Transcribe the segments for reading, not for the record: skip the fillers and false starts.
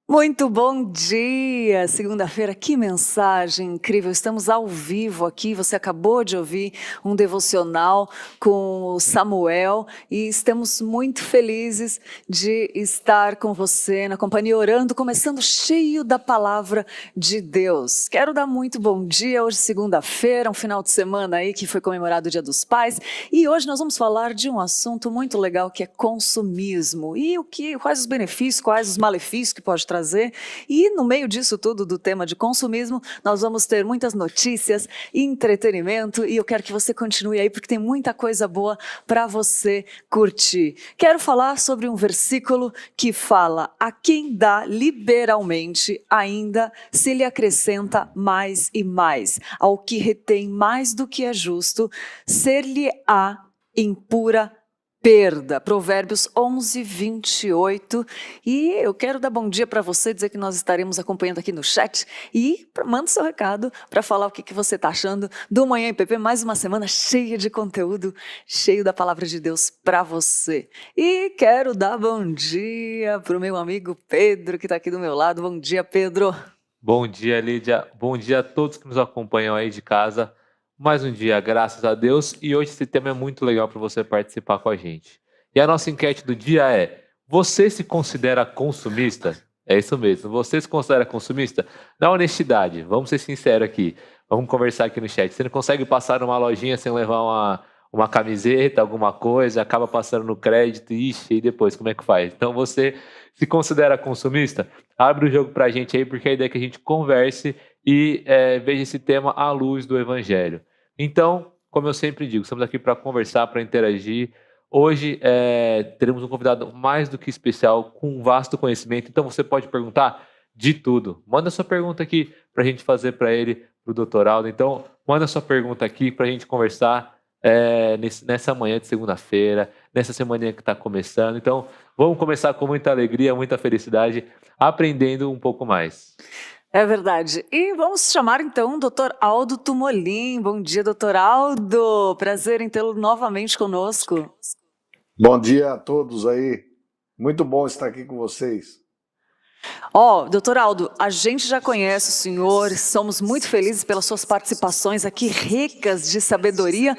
Muito bom dia! Segunda-feira, que mensagem incrível! Estamos ao vivo aqui. Você acabou de ouvir um devocional com o Samuel e estamos muito felizes de estar com você na companhia orando, começando cheio da palavra de Deus. Quero dar muito bom dia. Hoje, segunda-feira, um final de semana aí que foi comemorado o Dia dos Pais, e hoje nós vamos falar de um assunto muito legal que é consumismo e quais os benefícios, quais os malefícios que pode trazer. E no meio disso tudo, do tema de consumismo, nós vamos ter muitas notícias, entretenimento, e eu quero que você continue aí porque tem muita coisa boa para você curtir. Quero falar sobre um versículo que fala: a quem dá liberalmente, ainda se lhe acrescenta mais e mais. Ao que retém mais do que é justo, ser-lhe-á impura perda. Provérbios 11, 28. E eu quero dar bom dia para você, dizer que nós estaremos acompanhando aqui no chat, e manda seu recado para falar o que você está achando do Manhã IPP. Mais uma semana cheia de conteúdo, cheio da palavra de Deus para você. E quero dar bom dia para o meu amigo Pedro, que está aqui do meu lado. Bom dia, Pedro. Bom dia, Lídia. Bom dia a todos que nos acompanham aí de casa. Mais um dia, graças a Deus. E hoje esse tema é muito legal para você participar com a gente. E a nossa enquete do dia é: você se considera consumista? É isso mesmo. Você se considera consumista? Na honestidade, vamos ser sinceros aqui. Vamos conversar aqui no chat. Você não consegue passar numa lojinha sem levar uma camiseta, alguma coisa, acaba passando no crédito, ixi, e depois como é que faz? Então você se considera consumista? Abre o jogo pra gente aí, porque a ideia é que a gente converse e veja esse tema à luz do Evangelho. Então, como eu sempre digo, estamos aqui para conversar, para interagir. Hoje teremos um convidado mais do que especial, com um vasto conhecimento, então você pode perguntar de tudo. Manda sua pergunta aqui para a gente fazer para ele, para o Dr. Aldo. Então, manda sua pergunta aqui para a gente conversar nessa manhã de segunda-feira, nessa semaninha que está começando. Então, vamos começar com muita alegria, muita felicidade, aprendendo um pouco mais. É verdade. E vamos chamar então o Dr. Aldo Tumolin. Bom dia, Dr. Aldo. Prazer em tê-lo novamente conosco. Bom dia a todos aí. Muito bom estar aqui com vocês. Doutor Aldo, a gente já conhece o senhor, somos muito felizes pelas suas participações aqui, ricas de sabedoria,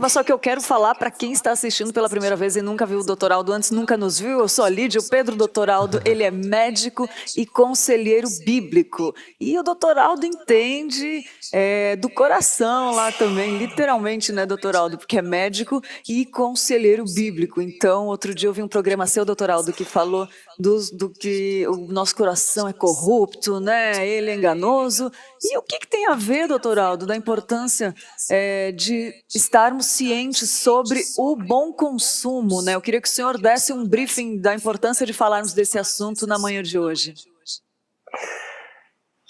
só que eu quero falar para quem está assistindo pela primeira vez e nunca viu o doutor Aldo antes, nunca nos viu. Eu sou a Lídia, o Pedro. Doutor Aldo, ele é médico e conselheiro bíblico, e o doutor Aldo entende do coração lá também, literalmente, né, doutor Aldo, porque é médico e conselheiro bíblico. Então, outro dia eu vi um programa seu, doutor Aldo, que falou do que o nosso coração é corrupto, né? Ele é enganoso. E o que tem a ver, doutor Aldo, da importância de estarmos cientes sobre o bom consumo, né? Eu queria que o senhor desse um briefing da importância de falarmos desse assunto na manhã de hoje.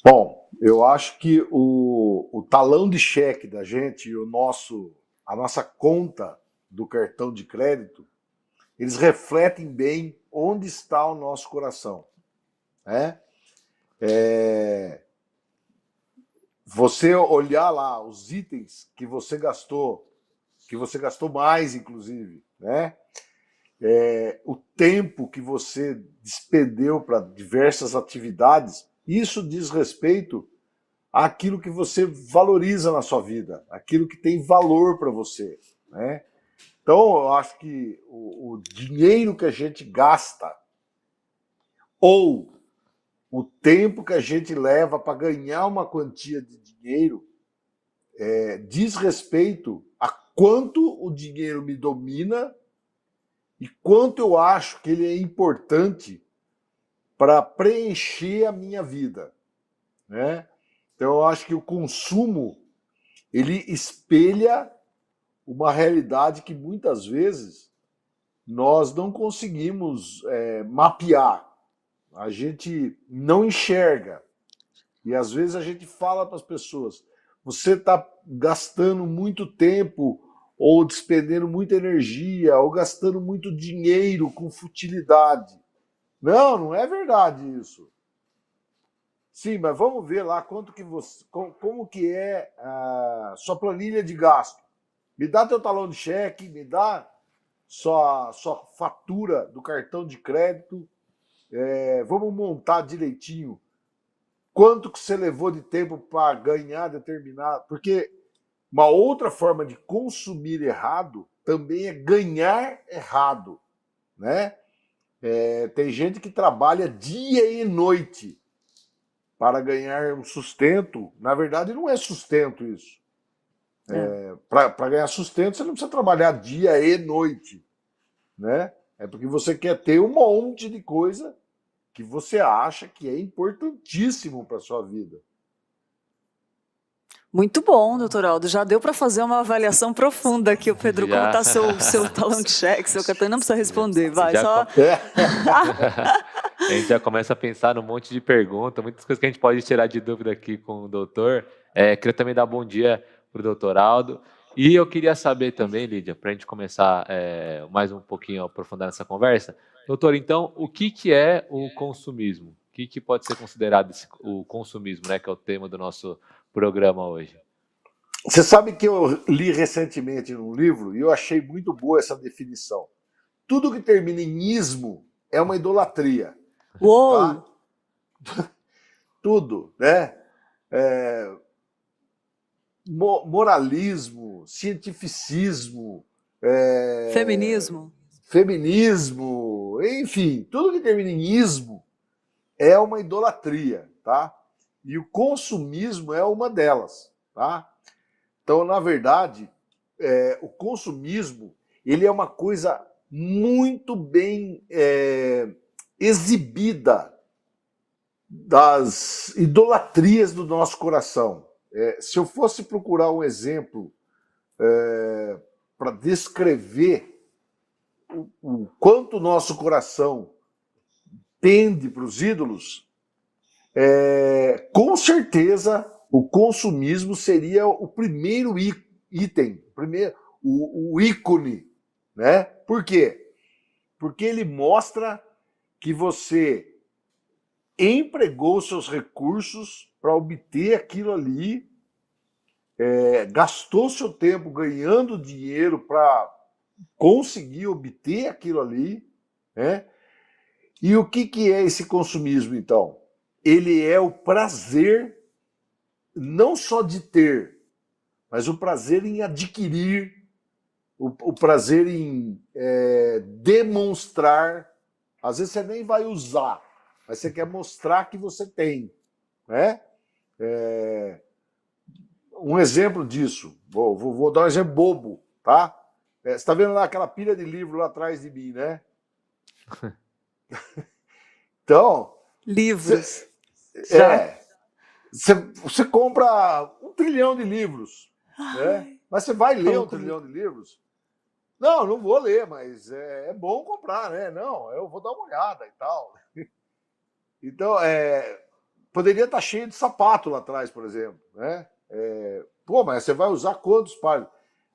Bom, eu acho que o talão de cheque da gente e a nossa conta do cartão de crédito, eles refletem bem onde está o nosso coração, né? Você olhar lá os itens que você gastou mais, inclusive, né? O tempo que você despendeu para diversas atividades, isso diz respeito àquilo que você valoriza na sua vida, aquilo que tem valor para você, né? Então, eu acho que o dinheiro que a gente gasta ou o tempo que a gente leva para ganhar uma quantia de dinheiro diz respeito a quanto o dinheiro me domina e quanto eu acho que ele é importante para preencher a minha vida, né? Então, eu acho que o consumo ele espelha uma realidade que muitas vezes nós não conseguimos mapear. A gente não enxerga. E às vezes a gente fala para as pessoas: você está gastando muito tempo, ou despendendo muita energia, ou gastando muito dinheiro com futilidade. Não, não é verdade isso. Sim, mas vamos ver lá quanto que você, como que é a sua planilha de gasto. Me dá teu talão de cheque, me dá sua fatura do cartão de crédito. vamos montar direitinho quanto que você levou de tempo para ganhar determinado... Porque uma outra forma de consumir errado também é ganhar errado, né? Tem gente que trabalha dia e noite para ganhar um sustento. Na verdade, não é sustento isso. Para ganhar sustento, você não precisa trabalhar dia e noite, né? É porque você quer ter um monte de coisa que você acha que é importantíssimo para a sua vida. Muito bom, doutor Aldo. Já deu para fazer uma avaliação profunda aqui, o Pedro. Já. Como está seu talão de cheque, seu cartão? Não precisa responder, vai. Já Só... A gente já começa a pensar num monte de perguntas, muitas coisas que a gente pode tirar de dúvida aqui com o doutor. Queria também dar bom dia para o doutor Aldo. E eu queria saber também, Lídia, para a gente começar mais um pouquinho a aprofundar nessa conversa. Doutor, então, o que é o consumismo? O que pode ser considerado o consumismo, né, que é o tema do nosso programa hoje? Você sabe que eu li recentemente num livro e eu achei muito boa essa definição. Tudo que termina em ismo é uma idolatria. Uou! Tá? Tudo, né? Moralismo, cientificismo, feminismo, enfim, tudo que termina em ismo é uma idolatria, tá? E o consumismo é uma delas, tá? Então, na verdade, o consumismo ele é uma coisa muito bem exibida das idolatrias do nosso coração. Se eu fosse procurar um exemplo para descrever o quanto o nosso coração tende para os ídolos, com certeza o consumismo seria o primeiro item, o ícone, né? Por quê? Porque ele mostra que você empregou seus recursos para obter aquilo ali, gastou seu tempo ganhando dinheiro para conseguir obter aquilo ali, né? E o que é esse consumismo, então? Ele é o prazer não só de ter, mas o prazer em adquirir, o prazer em demonstrar. Às vezes você nem vai usar, mas você quer mostrar que você tem, né? Um exemplo disso, vou dar um exemplo bobo, tá? Você está vendo lá aquela pilha de livro lá atrás de mim, né? Então... Livros. Você compra 1 trilhão de livros, né? Mas você vai ler 1 trilhão de livros? Não vou ler, mas é bom comprar, né? Não, eu vou dar uma olhada e tal. Então, poderia estar cheio de sapato lá atrás, por exemplo, né? Mas você vai usar quantos pares?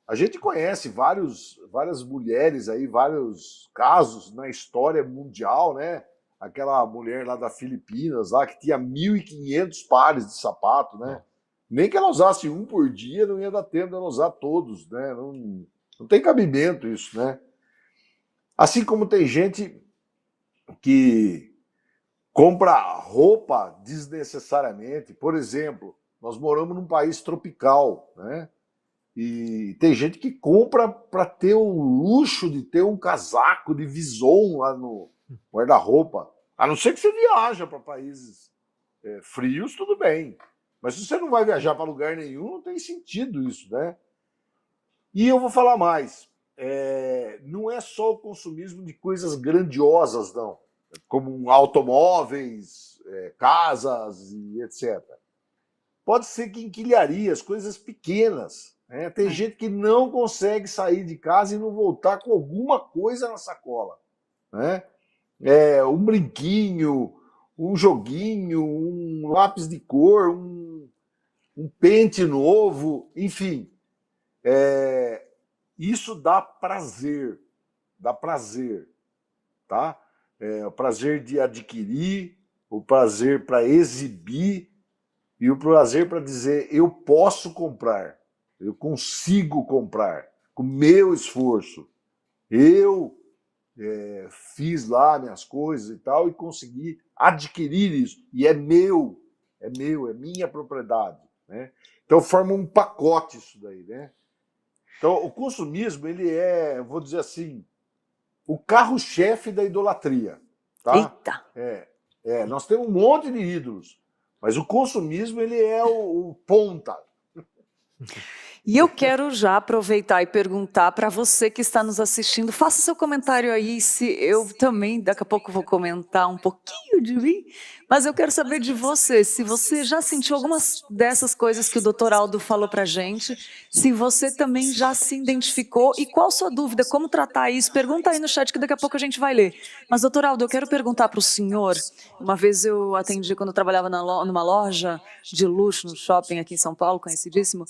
A gente conhece várias mulheres aí, vários casos na história mundial, né? Aquela mulher lá da Filipinas, lá, que tinha 1.500 pares de sapato, né? Nem que ela usasse um por dia, não ia dar tempo dela usar todos, né? Não tem cabimento isso, né? Assim como tem gente que compra roupa desnecessariamente. Por exemplo, nós moramos num país tropical, né? E tem gente que compra para ter o luxo de ter um casaco de Vison lá no guarda-roupa. A não ser que você viaja para países frios, tudo bem. Mas se você não vai viajar para lugar nenhum, não tem sentido isso, né? E eu vou falar mais. Não é só o consumismo de coisas grandiosas, não. Como automóveis, casas e etc. Pode ser quinquilharias, coisas pequenas. Tem gente que não consegue sair de casa e não voltar com alguma coisa na sacola, né? Um brinquinho, um joguinho, um lápis de cor, um pente novo, enfim. Isso dá prazer, tá? O prazer de adquirir, o prazer para exibir e o prazer para dizer eu posso comprar, eu consigo comprar com meu esforço. Eu fiz lá minhas coisas e tal, e consegui adquirir isso. E é meu, é minha propriedade. Né? Então forma um pacote isso daí. Né? Então o consumismo, ele é, vou dizer assim, o carro-chefe da idolatria. Tá? Eita! Nós temos um monte de ídolos, mas o consumismo, ele é o ponta. E eu quero já aproveitar e perguntar para você que está nos assistindo, faça seu comentário aí, se eu também daqui a pouco vou comentar um pouquinho de mim, mas eu quero saber de você, se você já sentiu algumas dessas coisas que o Dr. Aldo falou para a gente, se você também já se identificou e qual sua dúvida, como tratar isso, pergunta aí no chat que daqui a pouco a gente vai ler. Mas, Dr. Aldo, eu quero perguntar para o senhor, uma vez eu atendi quando eu trabalhava numa loja de luxo, no shopping aqui em São Paulo, conhecidíssimo,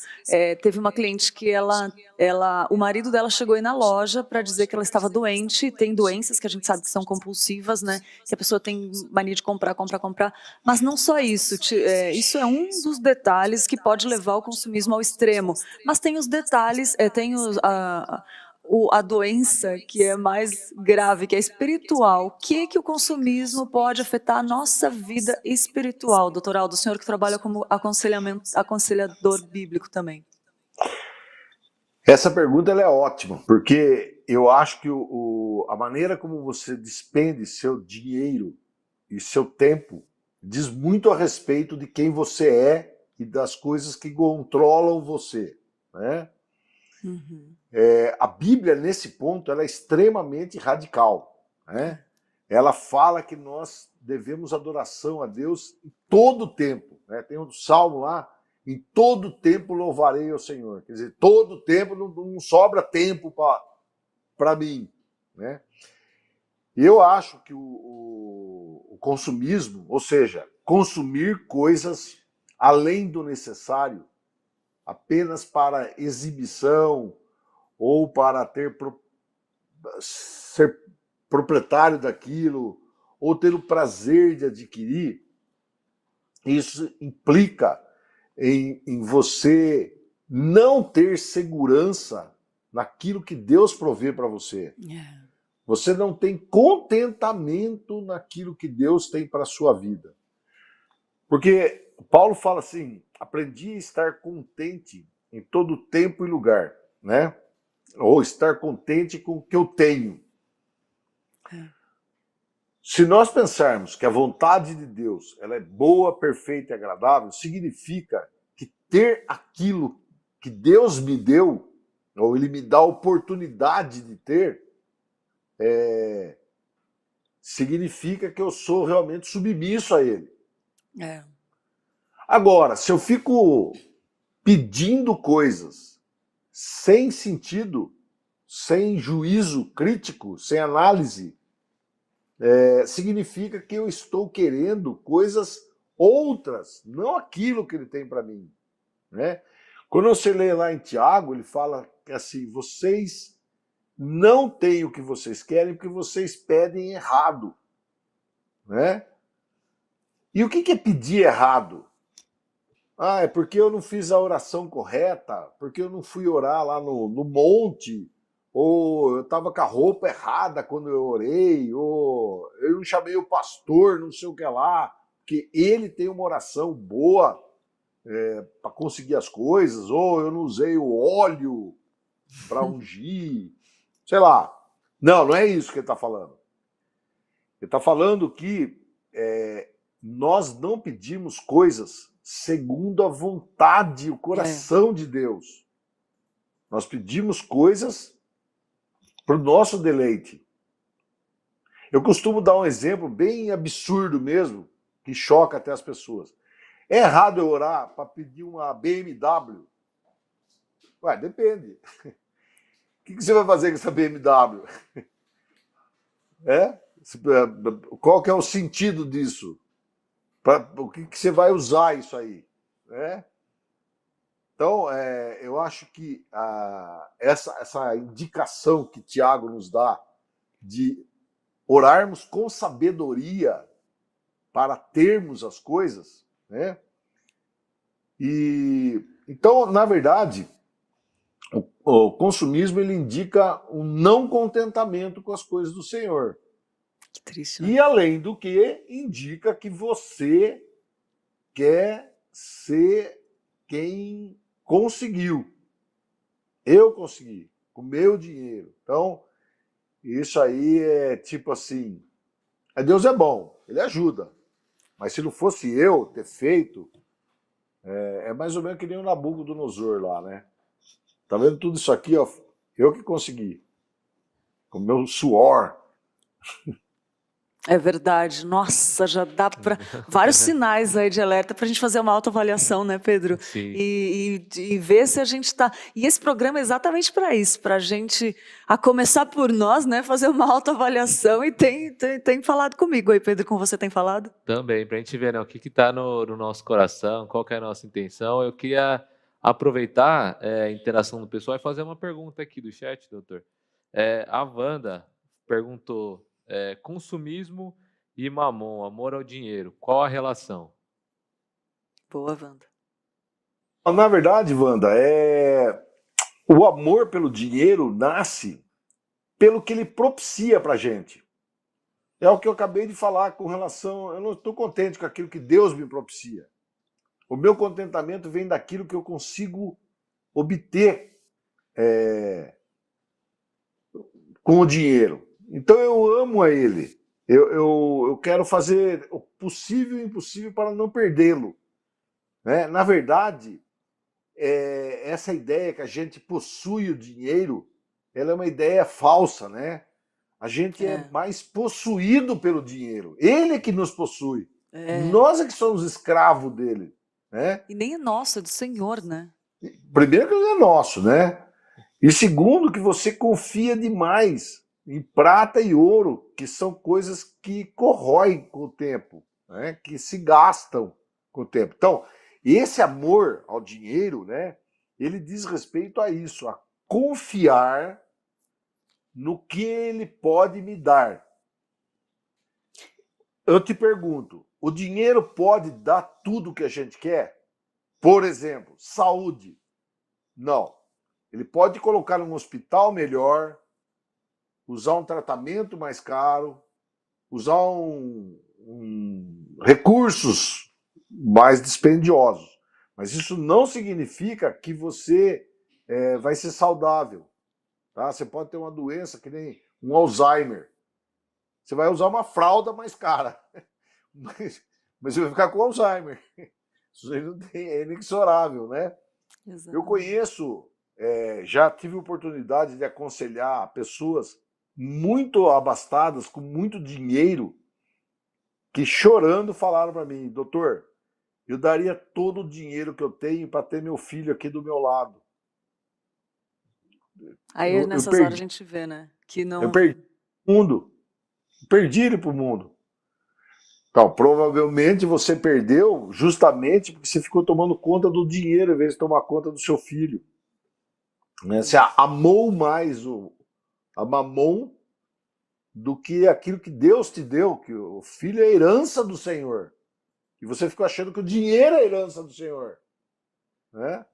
teve uma cliente que o marido dela chegou aí na loja para dizer que ela estava doente, tem doenças que a gente sabe que são compulsivas, né? Que a pessoa tem mania de comprar, mas não só isso, isso é um dos detalhes que pode levar o consumismo ao extremo, mas tem os detalhes, tem a doença que é mais grave, que é espiritual. O que o consumismo pode afetar a nossa vida espiritual, doutor Aldo, o senhor que trabalha como aconselhador bíblico também? Essa pergunta ela é ótima, porque eu acho que a maneira como você despende seu dinheiro e seu tempo diz muito a respeito de quem você é e das coisas que controlam você. Né? Uhum. A Bíblia, nesse ponto, ela é extremamente radical. Né? Ela fala que nós devemos adoração a Deus em todo o tempo. Né? Tem um salmo lá, em todo tempo louvarei ao Senhor. Quer dizer, todo tempo não sobra tempo para mim. Né? Eu acho que o consumismo, ou seja, consumir coisas além do necessário, apenas para exibição ou para ser proprietário daquilo, ou ter o prazer de adquirir, isso implica em você não ter segurança naquilo que Deus provê para você. Você não tem contentamento naquilo que Deus tem para a sua vida. Porque Paulo fala assim, aprendi a estar contente em todo tempo e lugar, né? Ou estar contente com o que eu tenho. Se nós pensarmos que a vontade de Deus ela é boa, perfeita e agradável, significa que ter aquilo que Deus me deu, ou Ele me dá a oportunidade de ter, significa que eu sou realmente submisso a Ele. Agora, se eu fico pedindo coisas sem sentido, sem juízo crítico, sem análise, significa que eu estou querendo coisas outras, não aquilo que ele tem para mim. Né? Quando você lê lá em Tiago, ele fala que assim, vocês não têm o que vocês querem porque vocês pedem errado. Né? E o que é pedir errado? É porque eu não fiz a oração correta, porque eu não fui orar lá no monte, ou eu estava com a roupa errada quando eu orei, ou eu não chamei o pastor, não sei o que lá, porque ele tem uma oração boa para conseguir as coisas, ou eu não usei o óleo para ungir, sei lá. Não é isso que ele está falando. Ele está falando que nós não pedimos coisas segundo a vontade e o coração de Deus. Nós pedimos coisas para o nosso deleite. Eu costumo dar um exemplo bem absurdo mesmo, que choca até as pessoas. É errado eu orar para pedir uma BMW? Ué, depende. O que você vai fazer com essa BMW? Qual que é o sentido disso? O que você vai usar isso aí? Então, eu acho que essa indicação que Tiago nos dá de orarmos com sabedoria para termos as coisas, né? E então, na verdade, o consumismo ele indica um não contentamento com as coisas do Senhor. Que triste, né? E, além do que, indica que você quer ser quem conseguiu. Eu consegui, com o meu dinheiro. Então, isso aí é tipo assim, Deus é bom, ele ajuda. Mas se não fosse eu ter feito, é mais ou menos que nem o Nabucodonosor lá, né? Tá vendo tudo isso aqui, ó? Eu que consegui. Com o meu suor. É verdade. Nossa, já dá para vários sinais aí de alerta para a gente fazer uma autoavaliação, né, Pedro? Sim. E ver se a gente está. E esse programa é exatamente para isso, para a gente, a começar por nós, né, fazer uma autoavaliação. E tem falado comigo aí, Pedro, como você tem falado? Também, para a gente ver, né, o que está no nosso coração, qual que é a nossa intenção. Eu queria aproveitar a interação do pessoal e fazer uma pergunta aqui do chat, doutor. A Wanda perguntou: consumismo e mamon, amor ao dinheiro, qual a relação? Boa, Wanda. Na verdade, Wanda, o amor pelo dinheiro nasce pelo que ele propicia pra gente. É o que eu acabei de falar com relação. Eu não estou contente com aquilo que Deus me propicia. O meu contentamento vem daquilo que eu consigo obter com o dinheiro. Então eu amo a Ele. Eu quero fazer o possível e o impossível para não perdê-lo. Né? Na verdade, essa ideia que a gente possui o dinheiro, ela é uma ideia falsa, né? A gente é mais possuído pelo dinheiro. Ele é que nos possui. Nós é que somos escravos dele. Né? E nem é nosso, é do Senhor, né? Primeiro que não é nosso, né? E segundo que você confia demais em prata e ouro, que são coisas que corroem com o tempo, né? Que se gastam com o tempo. Então, esse amor ao dinheiro, né? Ele diz respeito a isso, a confiar no que ele pode me dar. Eu te pergunto, o dinheiro pode dar tudo o que a gente quer? Por exemplo, saúde. Não. Ele pode colocar num hospital melhor, usar um tratamento mais caro, usar recursos mais dispendiosos. Mas isso não significa que você vai ser saudável. Tá? Você pode ter uma doença que nem um Alzheimer. Você vai usar uma fralda mais cara, mas você vai ficar com Alzheimer. Isso aí não tem, é inexorável, né? Exatamente. Eu conheço, já tive oportunidade de aconselhar pessoas muito abastadas, com muito dinheiro, que chorando falaram para mim, doutor, eu daria todo o dinheiro que eu tenho para ter meu filho aqui do meu lado. Aí nessas horas a gente vê, né? Que não. Eu perdi o mundo. Perdi ele para o mundo. Então, provavelmente você perdeu justamente porque você ficou tomando conta do dinheiro, em vez de tomar conta do seu filho. Né? Você amou mais a mamon do que aquilo que Deus te deu, que o filho é a herança do Senhor. E você ficou achando que o dinheiro é a herança do Senhor. Né?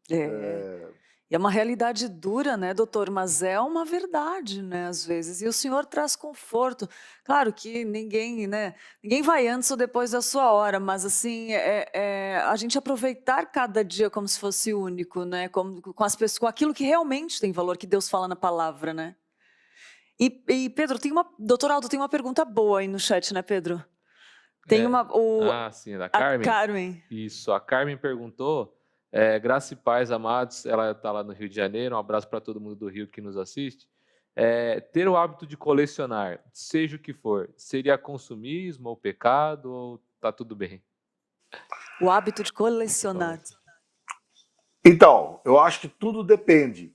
E é uma realidade dura, né, doutor? Mas é uma verdade, né, às vezes. E o Senhor traz conforto. Claro que ninguém, né, ninguém vai antes ou depois da sua hora, mas assim, a gente aproveitar cada dia como se fosse único, né, com as pessoas, com aquilo que realmente tem valor, que Deus fala na palavra, né? E Pedro, doutor Aldo, tem uma pergunta boa aí no chat, né, Pedro? Tem Sim, da a Carmen? Carmen. Isso, a Carmen perguntou, graça e paz, amados, ela está lá no Rio de Janeiro, um abraço para todo mundo do Rio que nos assiste. Ter o hábito de colecionar, seja o que for, seria consumismo ou pecado, ou tá tudo bem? O hábito de colecionar. Então, eu acho que tudo depende.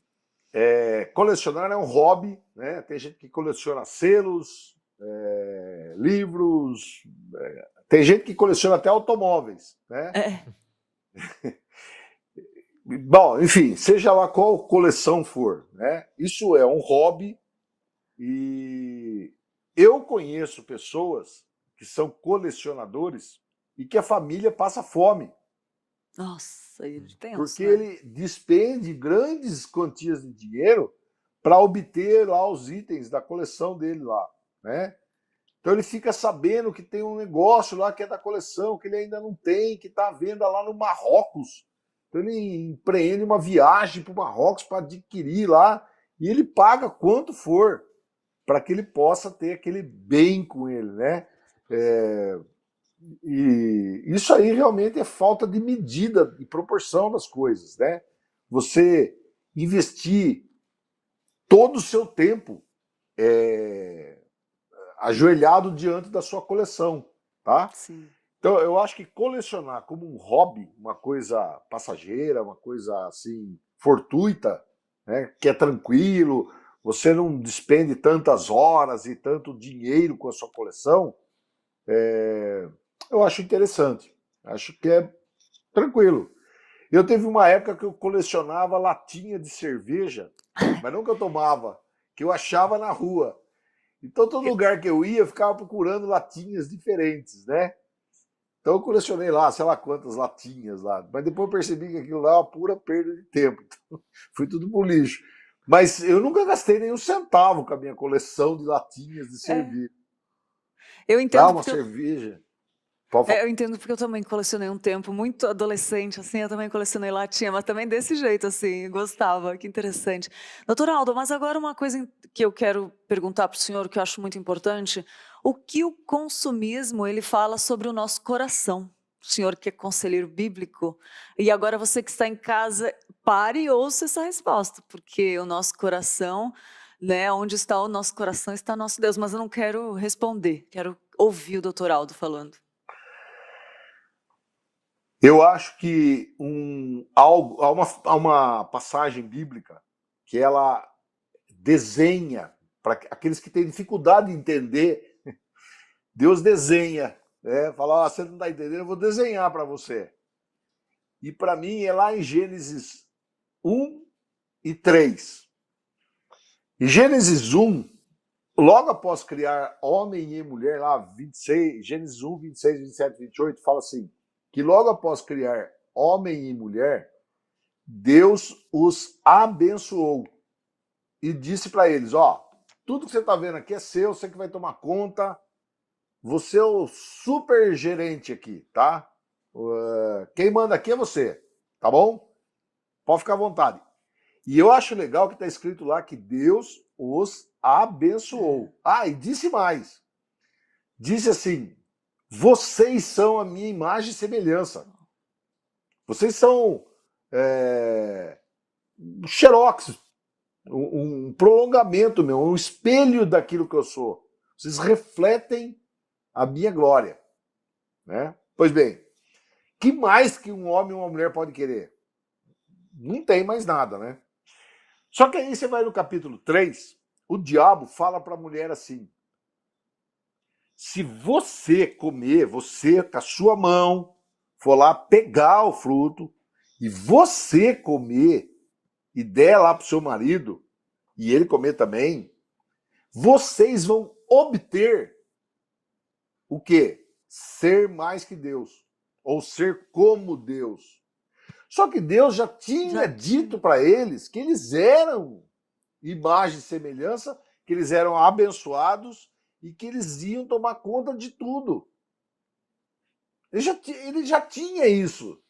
Colecionar é um hobby, né? Tem gente que coleciona selos, livros, tem gente que coleciona até automóveis, né? Bom, enfim, seja lá qual coleção for, né? Isso é um hobby e eu conheço pessoas que são colecionadores e que a família passa fome. Nossa, ele Porque tenso, né? ele despende grandes quantias de dinheiro para obter lá os itens da coleção dele lá, né? Então ele fica sabendo que tem um negócio lá que é da coleção, que ele ainda não tem, que está à venda lá no Marrocos. Então ele empreende uma viagem para o Marrocos para adquirir lá e ele paga quanto for para que ele possa ter aquele bem com ele, né? E isso aí realmente é falta de medida e proporção das coisas, né? Você investir todo o seu tempo ajoelhado diante da sua coleção, tá? Sim. Então eu acho que colecionar como um hobby, uma coisa passageira, uma coisa assim fortuita, né? Que é tranquilo, você não despende tantas horas e tanto dinheiro com a sua coleção, eu acho interessante. Acho que é tranquilo. Eu teve uma época que eu colecionava latinha de cerveja, mas não que eu tomava, que eu achava na rua. Então todo lugar que eu ia, eu ficava procurando latinhas diferentes, né? Então eu colecionei lá, sei lá quantas latinhas lá, mas depois eu percebi que aquilo lá é uma pura perda de tempo. Então, fui tudo pro lixo. Mas eu nunca gastei nenhum centavo com a minha coleção de latinhas de É, cerveja. eu Ah, entendo uma porque eu, cerveja. Pode falar. eu entendo porque eu também colecionei um tempo, muito adolescente, assim, eu também colecionei latinha, mas também desse jeito, assim, gostava, que interessante. Doutor Aldo, mas agora uma coisa que eu quero perguntar para o senhor, que eu acho muito importante, o que o consumismo, ele fala sobre o nosso coração? O senhor que é conselheiro bíblico, e agora você que está em casa, pare e ouça essa resposta, porque o nosso coração, né, onde está o nosso coração está nosso Deus, mas eu não quero responder, quero ouvir o doutor Aldo falando. Eu acho que há uma passagem bíblica que ela desenha, para aqueles que têm dificuldade de entender, Deus desenha, né? Fala, você não está entendendo, eu vou desenhar para você. E para mim é lá em Gênesis 1 e 3. Em Gênesis 1, logo após criar homem e mulher, lá 26, Gênesis 1, 26, 27, 28, fala assim, que logo após criar homem e mulher, Deus os abençoou e disse para eles, ó, tudo que você está vendo aqui é seu, você que vai tomar conta, você é o super gerente aqui, tá? Quem manda aqui é você, tá bom? Pode ficar à vontade. E eu acho legal que está escrito lá que Deus os abençoou. Ah, e disse mais. Disse assim, vocês são a minha imagem e semelhança. Vocês são um xerox, um prolongamento meu, um espelho daquilo que eu sou. Vocês refletem a minha glória. Né? Pois bem, que mais que um homem e uma mulher pode querer? Não tem mais nada, né? Só que aí você vai no capítulo 3, o diabo fala para a mulher assim, se você comer, você com a sua mão, for lá pegar o fruto, e você comer e der lá para o seu marido, e ele comer também, vocês vão obter o quê? Ser mais que Deus, ou ser como Deus. Só que Deus já tinha Já dito tinha. para eles que eles eram imagem e semelhança, que eles eram abençoados e que eles iam tomar conta de tudo. Ele já tinha isso.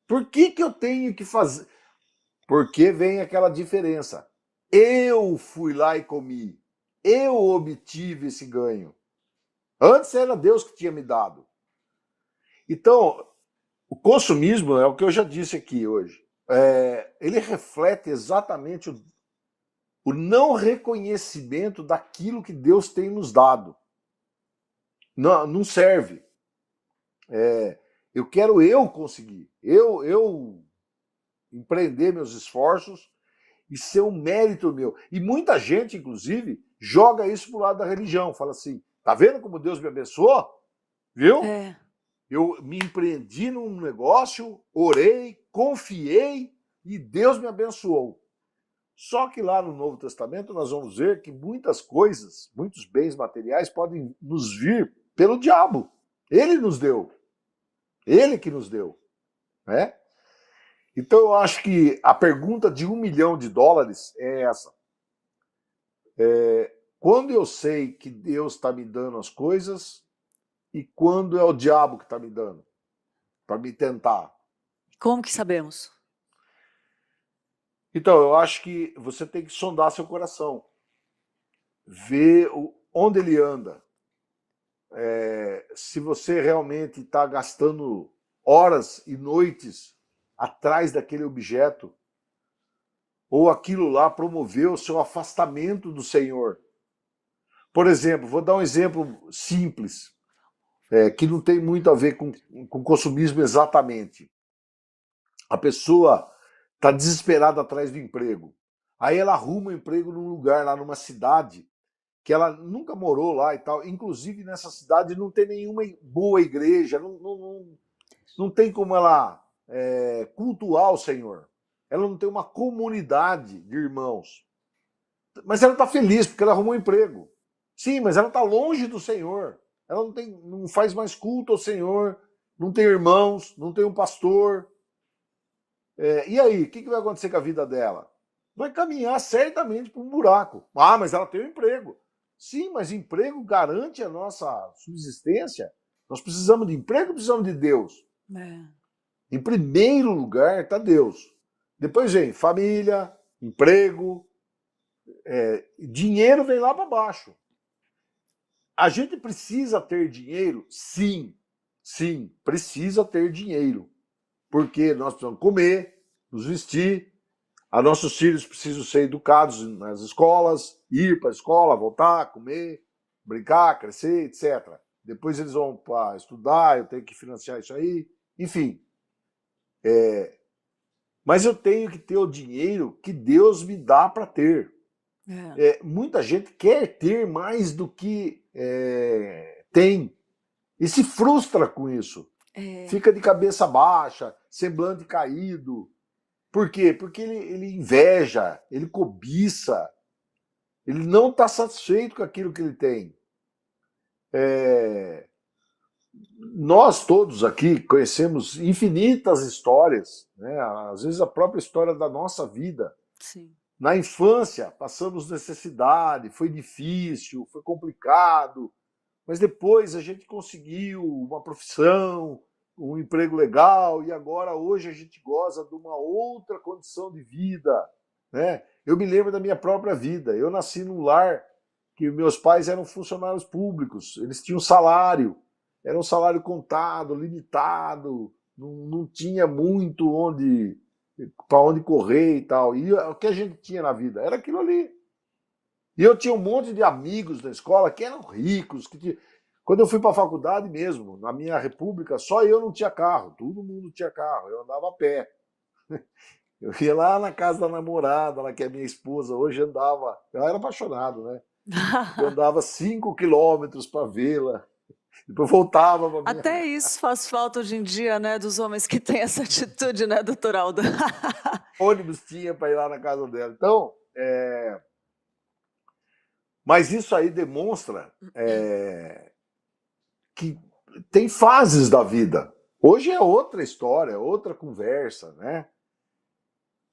Por que eu tenho que fazer? Porque vem aquela diferença. Eu fui lá e comi. Eu obtive esse ganho. Antes era Deus que tinha me dado. Então, o consumismo é o que eu já disse aqui hoje. Ele reflete exatamente o não reconhecimento daquilo que Deus tem nos dado. Não serve. Eu quero conseguir. Eu empreender meus esforços e ser um mérito meu. E muita gente, inclusive, joga isso pro lado da religião. Fala assim, tá vendo como Deus me abençoou? Viu? É. Eu me empreendi num negócio, orei, confiei e Deus me abençoou. Só que lá no Novo Testamento nós vamos ver que muitas coisas, muitos bens materiais podem nos vir pelo diabo. Ele nos deu. Ele que nos deu. né? Então eu acho que a pergunta de $1 milhão é essa. Quando eu sei que Deus está me dando as coisas e quando é o diabo que está me dando para me tentar? Como que sabemos? Então, eu acho que você tem que sondar seu coração, ver onde ele anda. Se você realmente está gastando horas e noites atrás daquele objeto, ou aquilo lá promoveu o seu afastamento do Senhor. Por exemplo, vou dar um exemplo simples, que não tem muito a ver com consumismo exatamente. A pessoa está desesperada atrás do emprego. Aí ela arruma um emprego num lugar lá numa cidade que ela nunca morou lá e tal. Inclusive nessa cidade não tem nenhuma boa igreja, não tem como ela cultuar o Senhor. Ela não tem uma comunidade de irmãos. Mas ela está feliz porque ela arrumou um emprego. Sim, mas ela está longe do Senhor. Ela não faz mais culto ao Senhor, não tem irmãos, não tem um pastor. E aí, o que vai acontecer com a vida dela? Vai caminhar certamente para um buraco. Ah, mas ela tem um emprego. Sim, mas emprego garante a nossa subsistência. Nós precisamos de emprego, precisamos de Deus. Em primeiro lugar está Deus. Depois vem família, emprego, dinheiro vem lá para baixo. A gente precisa ter dinheiro? Sim, precisa ter dinheiro. Porque nós precisamos comer, nos vestir, nossos filhos precisam ser educados nas escolas, ir para a escola, voltar, comer, brincar, crescer, etc. Depois eles vão para estudar, eu tenho que financiar isso aí, enfim. Mas eu tenho que ter o dinheiro que Deus me dá para ter. Muita gente quer ter mais do que tem e se frustra com isso. Fica de cabeça baixa, semblante caído. Por quê? Porque ele inveja, ele cobiça, ele não está satisfeito com aquilo que ele tem. Nós todos aqui conhecemos infinitas histórias, né? Às vezes a própria história da nossa vida. Sim. Na infância, passamos necessidade, foi difícil, foi complicado, mas depois a gente conseguiu uma profissão, um emprego legal, e agora hoje a gente goza de uma outra condição de vida, né? Eu me lembro da minha própria vida. Eu nasci num lar que meus pais eram funcionários públicos, eles tinham salário, era um salário contado, limitado, não tinha muito para onde correr e tal. E o que a gente tinha na vida era aquilo ali. E eu tinha um monte de amigos da escola que eram ricos, Quando eu fui para a faculdade mesmo, na minha república, só eu não tinha carro, todo mundo tinha carro, eu andava a pé. Eu ia lá na casa da namorada, lá que é minha esposa, hoje andava, eu era apaixonado, né? Eu andava 5 quilômetros para vê-la, depois voltava para minha... Até isso faz falta hoje em dia, né, dos homens que têm essa atitude, né, doutor Aldo? Ônibus tinha para ir lá na casa dela. Então, mas isso aí demonstra que tem fases da vida. Hoje é outra história, outra conversa, né?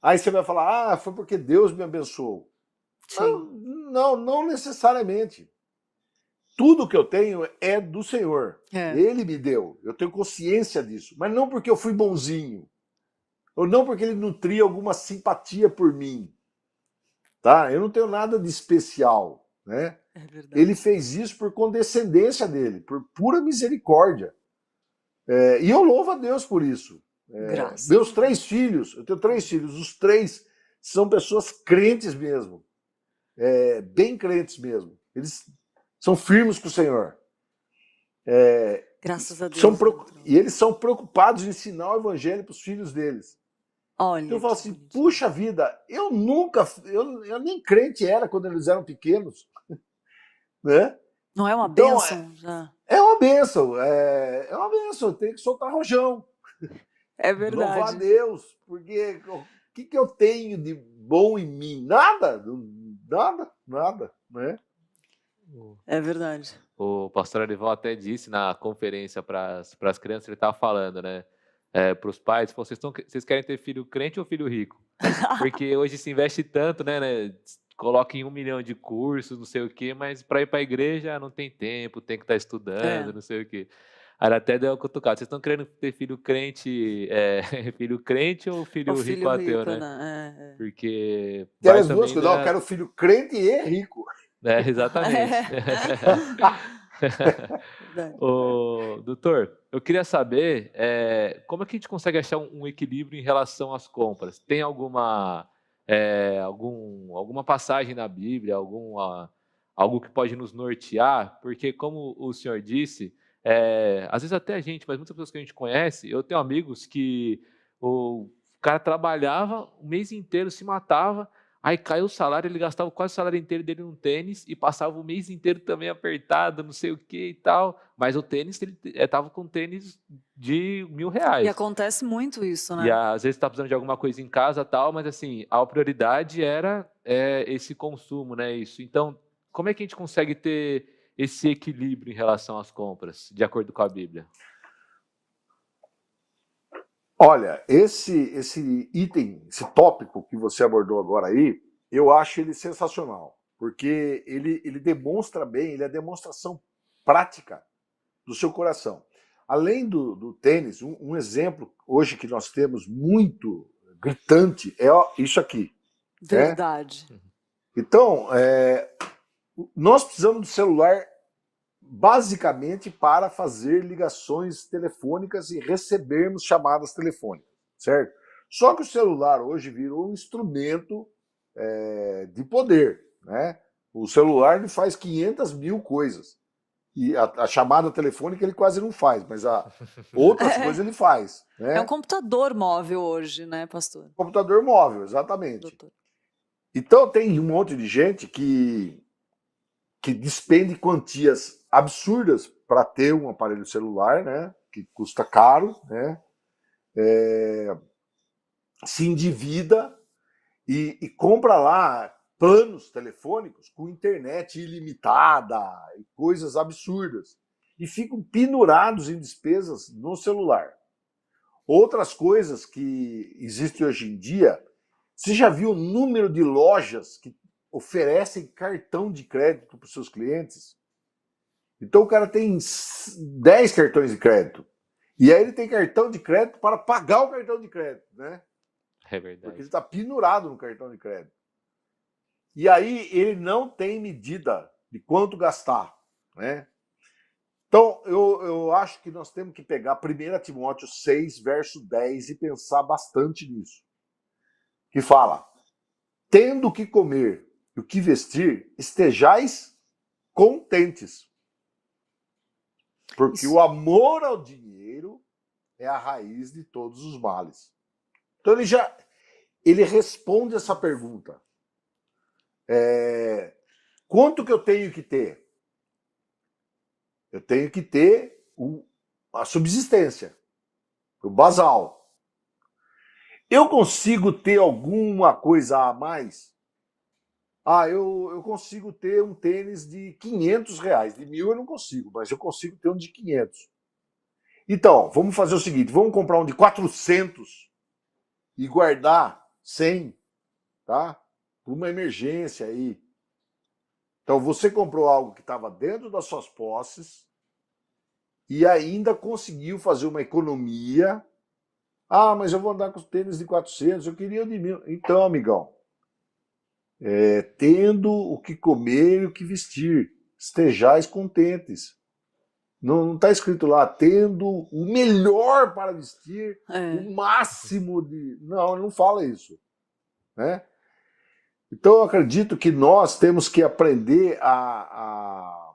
Aí você vai falar, foi porque Deus me abençoou. Não necessariamente. Tudo que eu tenho é do Senhor. Ele me deu. Eu tenho consciência disso. Mas não porque eu fui bonzinho. Ou não porque ele nutria alguma simpatia por mim. Tá? Eu não tenho nada de especial, né? Ele fez isso por condescendência dele, por pura misericórdia. E eu louvo a Deus por isso. Meus 3 filhos, eu tenho 3 filhos, os 3 são pessoas crentes mesmo. Bem crentes mesmo. Eles são firmes com o Senhor. Graças a Deus. E eles são preocupados em ensinar o evangelho para os filhos deles. Olha, então eu falo assim, puxa vida, eu nem crente era quando eles eram pequenos. Né? Não é uma bênção? É uma bênção, é uma bênção, tem que soltar rojão. É verdade. Louvar a Deus, porque o que eu tenho de bom em mim? Nada, né? É verdade. O pastor Arival até disse na conferência para as crianças, ele estava falando, né? para os pais, vocês querem ter filho crente ou filho rico? Porque hoje se investe tanto, né? Coloca em 1 milhão de cursos, não sei o quê, mas para ir para a igreja não tem tempo, tem que estar estudando, É, não sei o quê. Aí ela até deu uma cutucada. Vocês estão querendo ter filho crente, filho crente ou o filho rico filho ateu, rico, né? né? É, Porque Quero vai as duas também coisas. Não, eu da. quero filho crente e rico. Exatamente. é. Verdade. Ô, doutor, eu queria saber como é que a gente consegue achar um equilíbrio em relação às compras? Tem alguma passagem na Bíblia, algo que pode nos nortear? Porque, como o senhor disse, às vezes até a gente, mas muitas pessoas que a gente conhece, eu tenho amigos que o cara trabalhava o mês inteiro, se matava. Aí caiu o salário, ele gastava quase o salário inteiro dele num tênis e passava o mês inteiro também apertado, não sei o que e tal. Mas o tênis, ele estava com tênis de E R$ 1.000. acontece muito isso, E né? às vezes está precisando de alguma coisa em casa tal, mas assim, a prioridade era esse consumo, né? Isso. Então, como é que a gente consegue ter esse equilíbrio em relação às compras, de acordo com a Bíblia? Olha, esse item, esse tópico que você abordou agora aí, eu acho ele sensacional, porque ele demonstra bem, ele é a demonstração prática do seu coração. Além do tênis, um exemplo hoje que nós temos muito gritante é isso aqui, né? Verdade. Então, nós precisamos do celular basicamente para fazer ligações telefônicas e recebermos chamadas telefônicas, certo? Só que o celular hoje virou um instrumento de poder, né? O celular ele faz 500 mil coisas. E a chamada telefônica ele quase não faz, mas outras coisas ele faz, É um né? computador móvel hoje, né, pastor? Computador móvel, exatamente. Doutor. Então tem um monte de gente que despende quantias absurdas para ter um aparelho celular, né? Que custa caro, né? Se endivida e compra lá planos telefônicos com internet ilimitada e coisas absurdas. E ficam pendurados em despesas no celular. Outras coisas que existem hoje em dia, você já viu o número de lojas que oferecem cartão de crédito para os seus clientes? Então o cara tem 10 cartões de crédito. E aí ele tem cartão de crédito para pagar o cartão de crédito, né? É Porque ele verdade. está pendurado no cartão de crédito. E aí ele não tem medida de quanto gastar, né? Então eu acho que nós temos que pegar 1 Timóteo 6, verso 10 e pensar bastante nisso. Que fala, tendo o que comer e o que vestir, estejais contentes. Porque Isso. o amor ao dinheiro é a raiz de todos os males. Então ele responde essa pergunta. Quanto que eu tenho que ter? Eu tenho que ter a subsistência, o basal. Eu consigo ter alguma coisa a mais? Eu consigo ter um tênis de R$ 500. De 1.000 eu não consigo, mas eu consigo ter um de 500. Então, vamos fazer o seguinte, vamos comprar um de 400 e guardar 100, tá? Por uma emergência aí. Então, você comprou algo que estava dentro das suas posses e ainda conseguiu fazer uma economia. Mas eu vou andar com os tênis de 400, eu queria o de 1.000. Então, amigão, tendo o que comer e o que vestir, estejais contentes. Não está escrito lá, tendo o melhor para vestir, o máximo de... Não fala isso, né? Então, eu acredito que nós temos que aprender a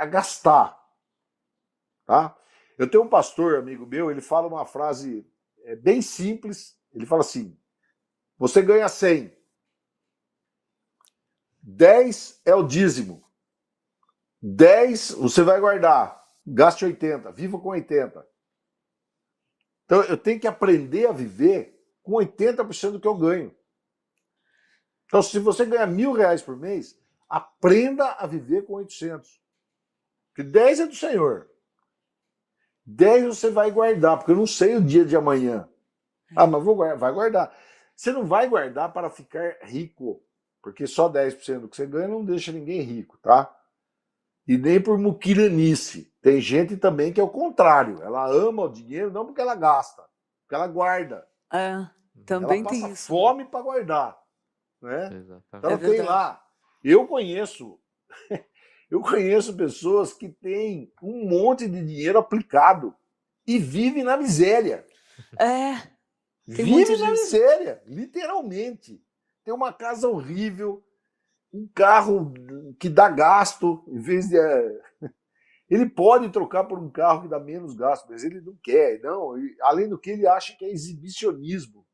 gastar, tá? Eu tenho um pastor, amigo meu, ele fala uma frase bem simples, ele fala assim, você ganha 100, 10 é o dízimo, 10 você vai guardar, gaste 80, viva com 80. Então eu tenho que aprender a viver com 80% do que eu ganho. Então se você ganha R$ 1.000 por mês, aprenda a viver com 800. Porque 10 é do Senhor. 10 você vai guardar, porque eu não sei o dia de amanhã. Ah, mas vai guardar. Você não vai guardar para ficar rico, porque só 10% do que você ganha não deixa ninguém rico, tá? E nem por muquiranice. Tem gente também que é o contrário. Ela ama o dinheiro não porque ela gasta, porque ela guarda. É, Ela também passa tem isso, né? fome para guardar, né? Então Exatamente. É ela tem verdade. lá. Eu conheço, eu conheço pessoas que têm um monte de dinheiro aplicado e vivem na miséria. É, tem muito Vive na disso. miséria, literalmente. Tem uma casa horrível, um carro que dá gasto, em vez de. Ele pode trocar por um carro que dá menos gasto, mas ele não quer, não. Além do que, ele acha que é exibicionismo.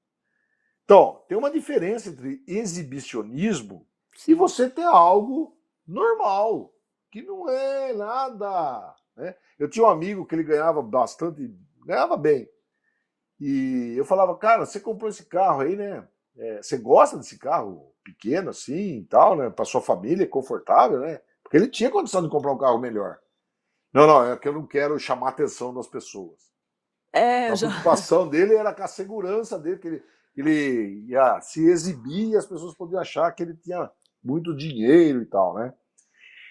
Então, tem uma diferença entre exibicionismo e Sim. você ter algo normal, que não é nada. Né? Eu tinha um amigo que ele ganhava bastante, ganhava bem. E eu falava, cara, você comprou esse carro aí, né? Você gosta desse carro pequeno assim e tal, né? Para sua família, confortável, né? Porque ele tinha condição de comprar um carro melhor. Não, não, é que eu não quero chamar a atenção das pessoas. É, A já. preocupação dele era com a segurança dele, que ele ia se exibir e as pessoas podiam achar que ele tinha muito dinheiro e tal, né?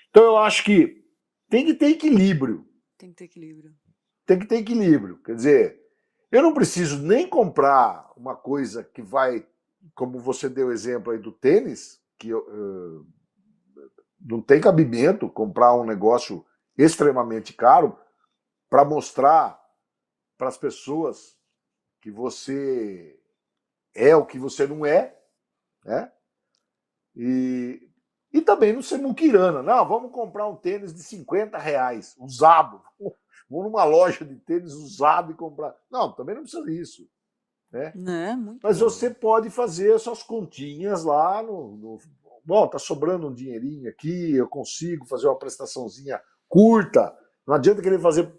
Então eu acho que tem que ter equilíbrio. Tem que ter equilíbrio. Tem que ter equilíbrio. Quer dizer, eu não preciso nem comprar uma coisa que vai, como você deu o exemplo aí do tênis, que não tem cabimento comprar um negócio extremamente caro para mostrar para as pessoas que você é o que você não é, né? E, e também não ser muquirana. Não, vamos comprar um tênis de R$ 50, usado. Vamos numa loja de tênis usado e comprar. Não, também não precisa disso. Né? Né? Muito Mas bom. você pode fazer suas continhas lá bom, tá sobrando um dinheirinho aqui, eu consigo fazer uma prestaçãozinha curta. Não adianta querer fazer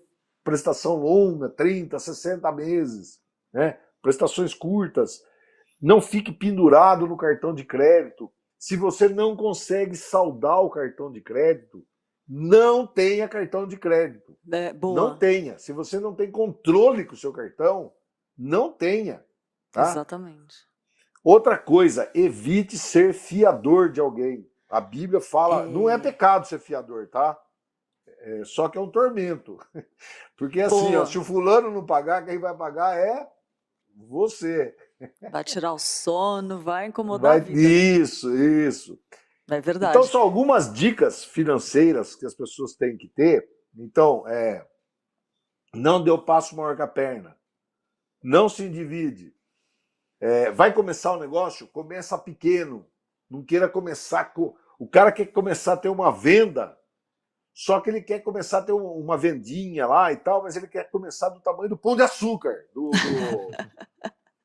prestação longa, 30, 60 meses, né? Prestações curtas. Não fique pendurado no cartão de crédito. Se você não consegue saldar o cartão de crédito, não tenha cartão de crédito. É, Não boa. tenha. Se você não tem controle com o seu cartão, não tenha. Tá? Exatamente. Outra coisa, evite ser fiador de alguém. A Bíblia fala, não é É, pecado ser fiador, tá? Só que é um tormento. Porque assim, ó, boa. se o fulano não pagar, quem vai pagar é você. Vai tirar o sono, vai incomodar a Vai. vida, né? Isso, isso. É Então, verdade. são algumas dicas financeiras que as pessoas têm que ter. Então, não dê o passo maior que a perna. Não se endivide. Vai começar o negócio? Começa pequeno. Não queira começar com. O cara quer começar a ter uma venda, só que ele quer começar a ter uma vendinha lá e tal, mas ele quer começar do tamanho do pão de açúcar,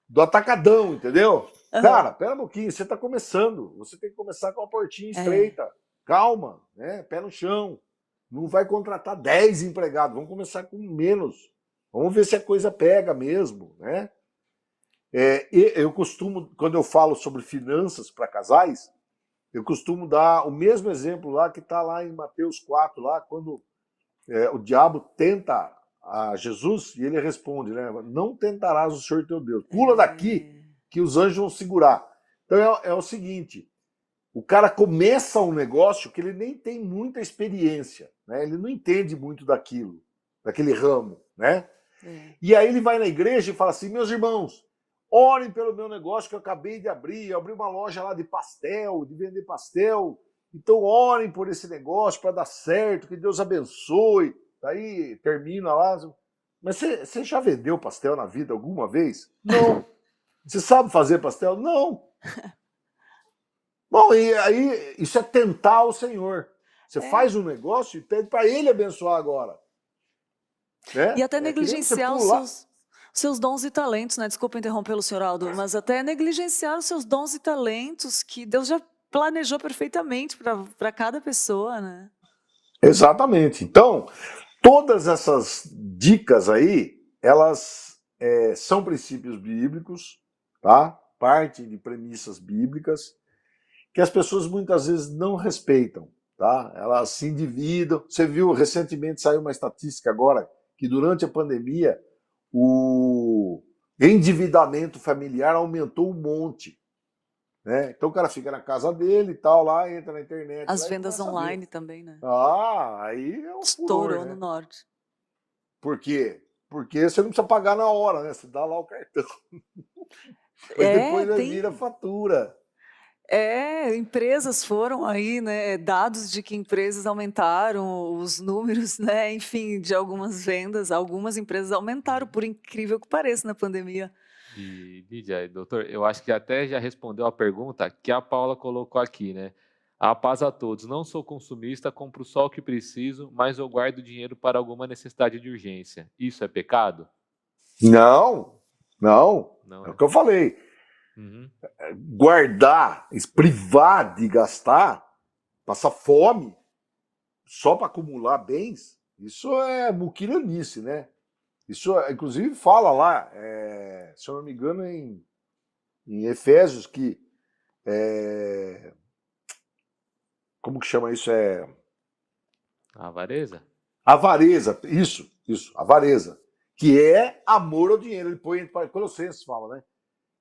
do atacadão, entendeu? Aham. Cara, pera um pouquinho, você está começando. Você tem que começar com a portinha É, estreita. Calma, né? Pé no chão. Não vai contratar 10 empregados, vamos começar com menos. Vamos ver se a coisa pega mesmo, né? Eu costumo, quando eu falo sobre finanças para casais, eu costumo dar o mesmo exemplo lá que está lá em Mateus 4, lá, quando o diabo tenta a Jesus e ele responde, né? Não tentarás o Senhor teu Deus. Pula daqui é, que os anjos vão segurar. Então é o seguinte, o cara começa um negócio que ele nem tem muita experiência, né? Ele não entende muito daquilo, daquele ramo, né? é. E aí ele vai na igreja e fala assim, meus irmãos, orem pelo meu negócio que eu acabei de abrir, eu abri uma loja lá de pastel, de vender pastel, então orem por esse negócio para dar certo, que Deus abençoe. Aí termina lá, mas você já vendeu pastel na vida alguma vez? Não. Você sabe fazer pastel? Não. Bom, e aí isso é tentar o Senhor. Você É. faz um negócio e pede para ele abençoar agora. E Né? até É que nem você negligenciar pular. os seus dons e talentos, né? Desculpa interrompê-lo, senhor Aldo, mas até negligenciar os seus dons e talentos que Deus já planejou perfeitamente para cada pessoa, né? Exatamente. Então, todas essas dicas aí, elas são princípios bíblicos, tá? Parte de premissas bíblicas, que as pessoas muitas vezes não respeitam, tá? Elas se endividam. Você viu, recentemente saiu uma estatística agora, que durante a pandemia o endividamento familiar aumentou um monte. Né? Então o cara fica na casa dele e tal, lá, entra na internet. As lá, vendas e online também, né? Aí é um furor, Estourou né? no norte. Por quê? Porque você não precisa pagar na hora, né? Você dá lá o cartão. Mas depois vira fatura. Empresas foram aí, né? Dados de que empresas aumentaram os números, né? Enfim, de algumas vendas, algumas empresas aumentaram, por incrível que pareça, na pandemia. E, Lídia, doutor, eu acho que até já respondeu a pergunta que a Paula colocou aqui, né? A paz a todos. Não sou consumista, compro só o que preciso, mas eu guardo dinheiro para alguma necessidade de urgência. Isso é pecado? Não, Não, é o né? que eu falei. Uhum. Guardar, privar de gastar, passar fome, só para acumular bens, isso é muquiranice, né? Isso, inclusive, fala lá, se eu não me engano, em Efésios, que. Como que chama isso? A avareza? Avareza, isso, avareza. Que é amor ao dinheiro. Ele põe em Colossenses, fala, né?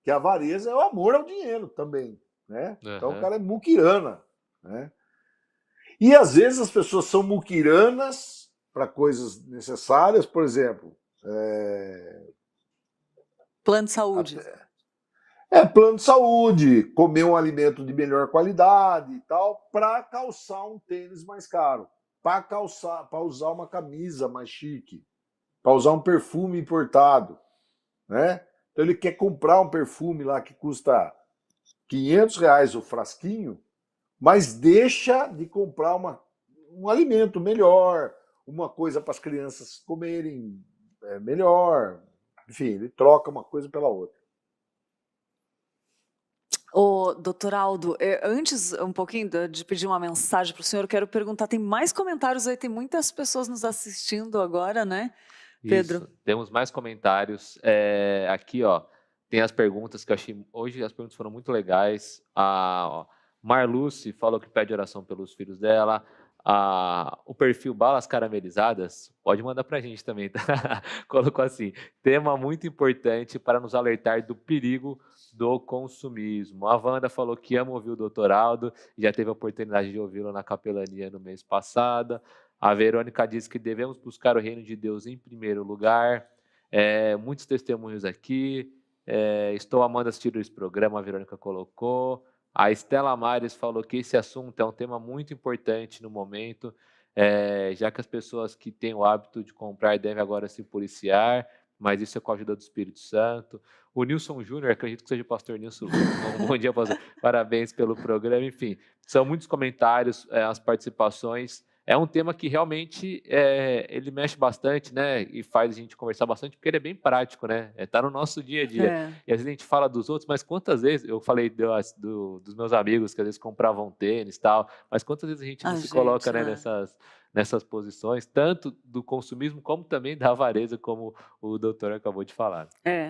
Que a avareza é o amor ao dinheiro também. Né? Então o Uhum. cara é muquirana. Né? E às vezes as pessoas são muquiranas para coisas necessárias, por exemplo. Plano de saúde. Plano de saúde, comer um alimento de melhor qualidade e tal, para calçar um tênis mais caro, para usar uma camisa mais chique, para usar um perfume importado, né? Então ele quer comprar um perfume lá que custa R$ 500 o frasquinho, mas deixa de comprar um alimento melhor, uma coisa para as crianças comerem melhor. Enfim, ele troca uma coisa pela outra. Ô, doutor Aldo, antes um pouquinho de pedir uma mensagem para o senhor, eu quero perguntar, tem mais comentários aí, tem muitas pessoas nos assistindo agora, né, Pedro? Isso, temos mais comentários. Aqui, ó, tem as perguntas que eu achei. Hoje as perguntas foram muito legais. A Marluce falou que pede oração pelos filhos dela. O perfil Balas Caramelizadas, pode mandar pra gente também, tá? Colocou assim: tema muito importante para nos alertar do perigo do consumismo. A Wanda falou que ama ouvir o Dr. Aldo, já teve a oportunidade de ouvi-lo na capelania no mês passado. A Verônica diz que devemos buscar o reino de Deus em primeiro lugar. Muitos testemunhos aqui. Estou amando assistir esse programa, a Verônica colocou. A Estela Mares falou que esse assunto é um tema muito importante no momento, já que as pessoas que têm o hábito de comprar devem agora se policiar, mas isso é com a ajuda do Espírito Santo. O Nilson Júnior, acredito que seja o pastor Nilson. Bom dia, pastor. Parabéns pelo programa. Enfim, são muitos comentários, as participações. É um tema que realmente ele mexe bastante, né? E faz a gente conversar bastante, porque ele é bem prático, né? Tá no nosso dia a dia. E às vezes a gente fala dos outros, mas quantas vezes, eu falei dos meus amigos que às vezes compravam tênis e tal, mas quantas vezes a gente não se coloca, né, nessas posições, tanto do consumismo como também da avareza, como o doutor acabou de falar.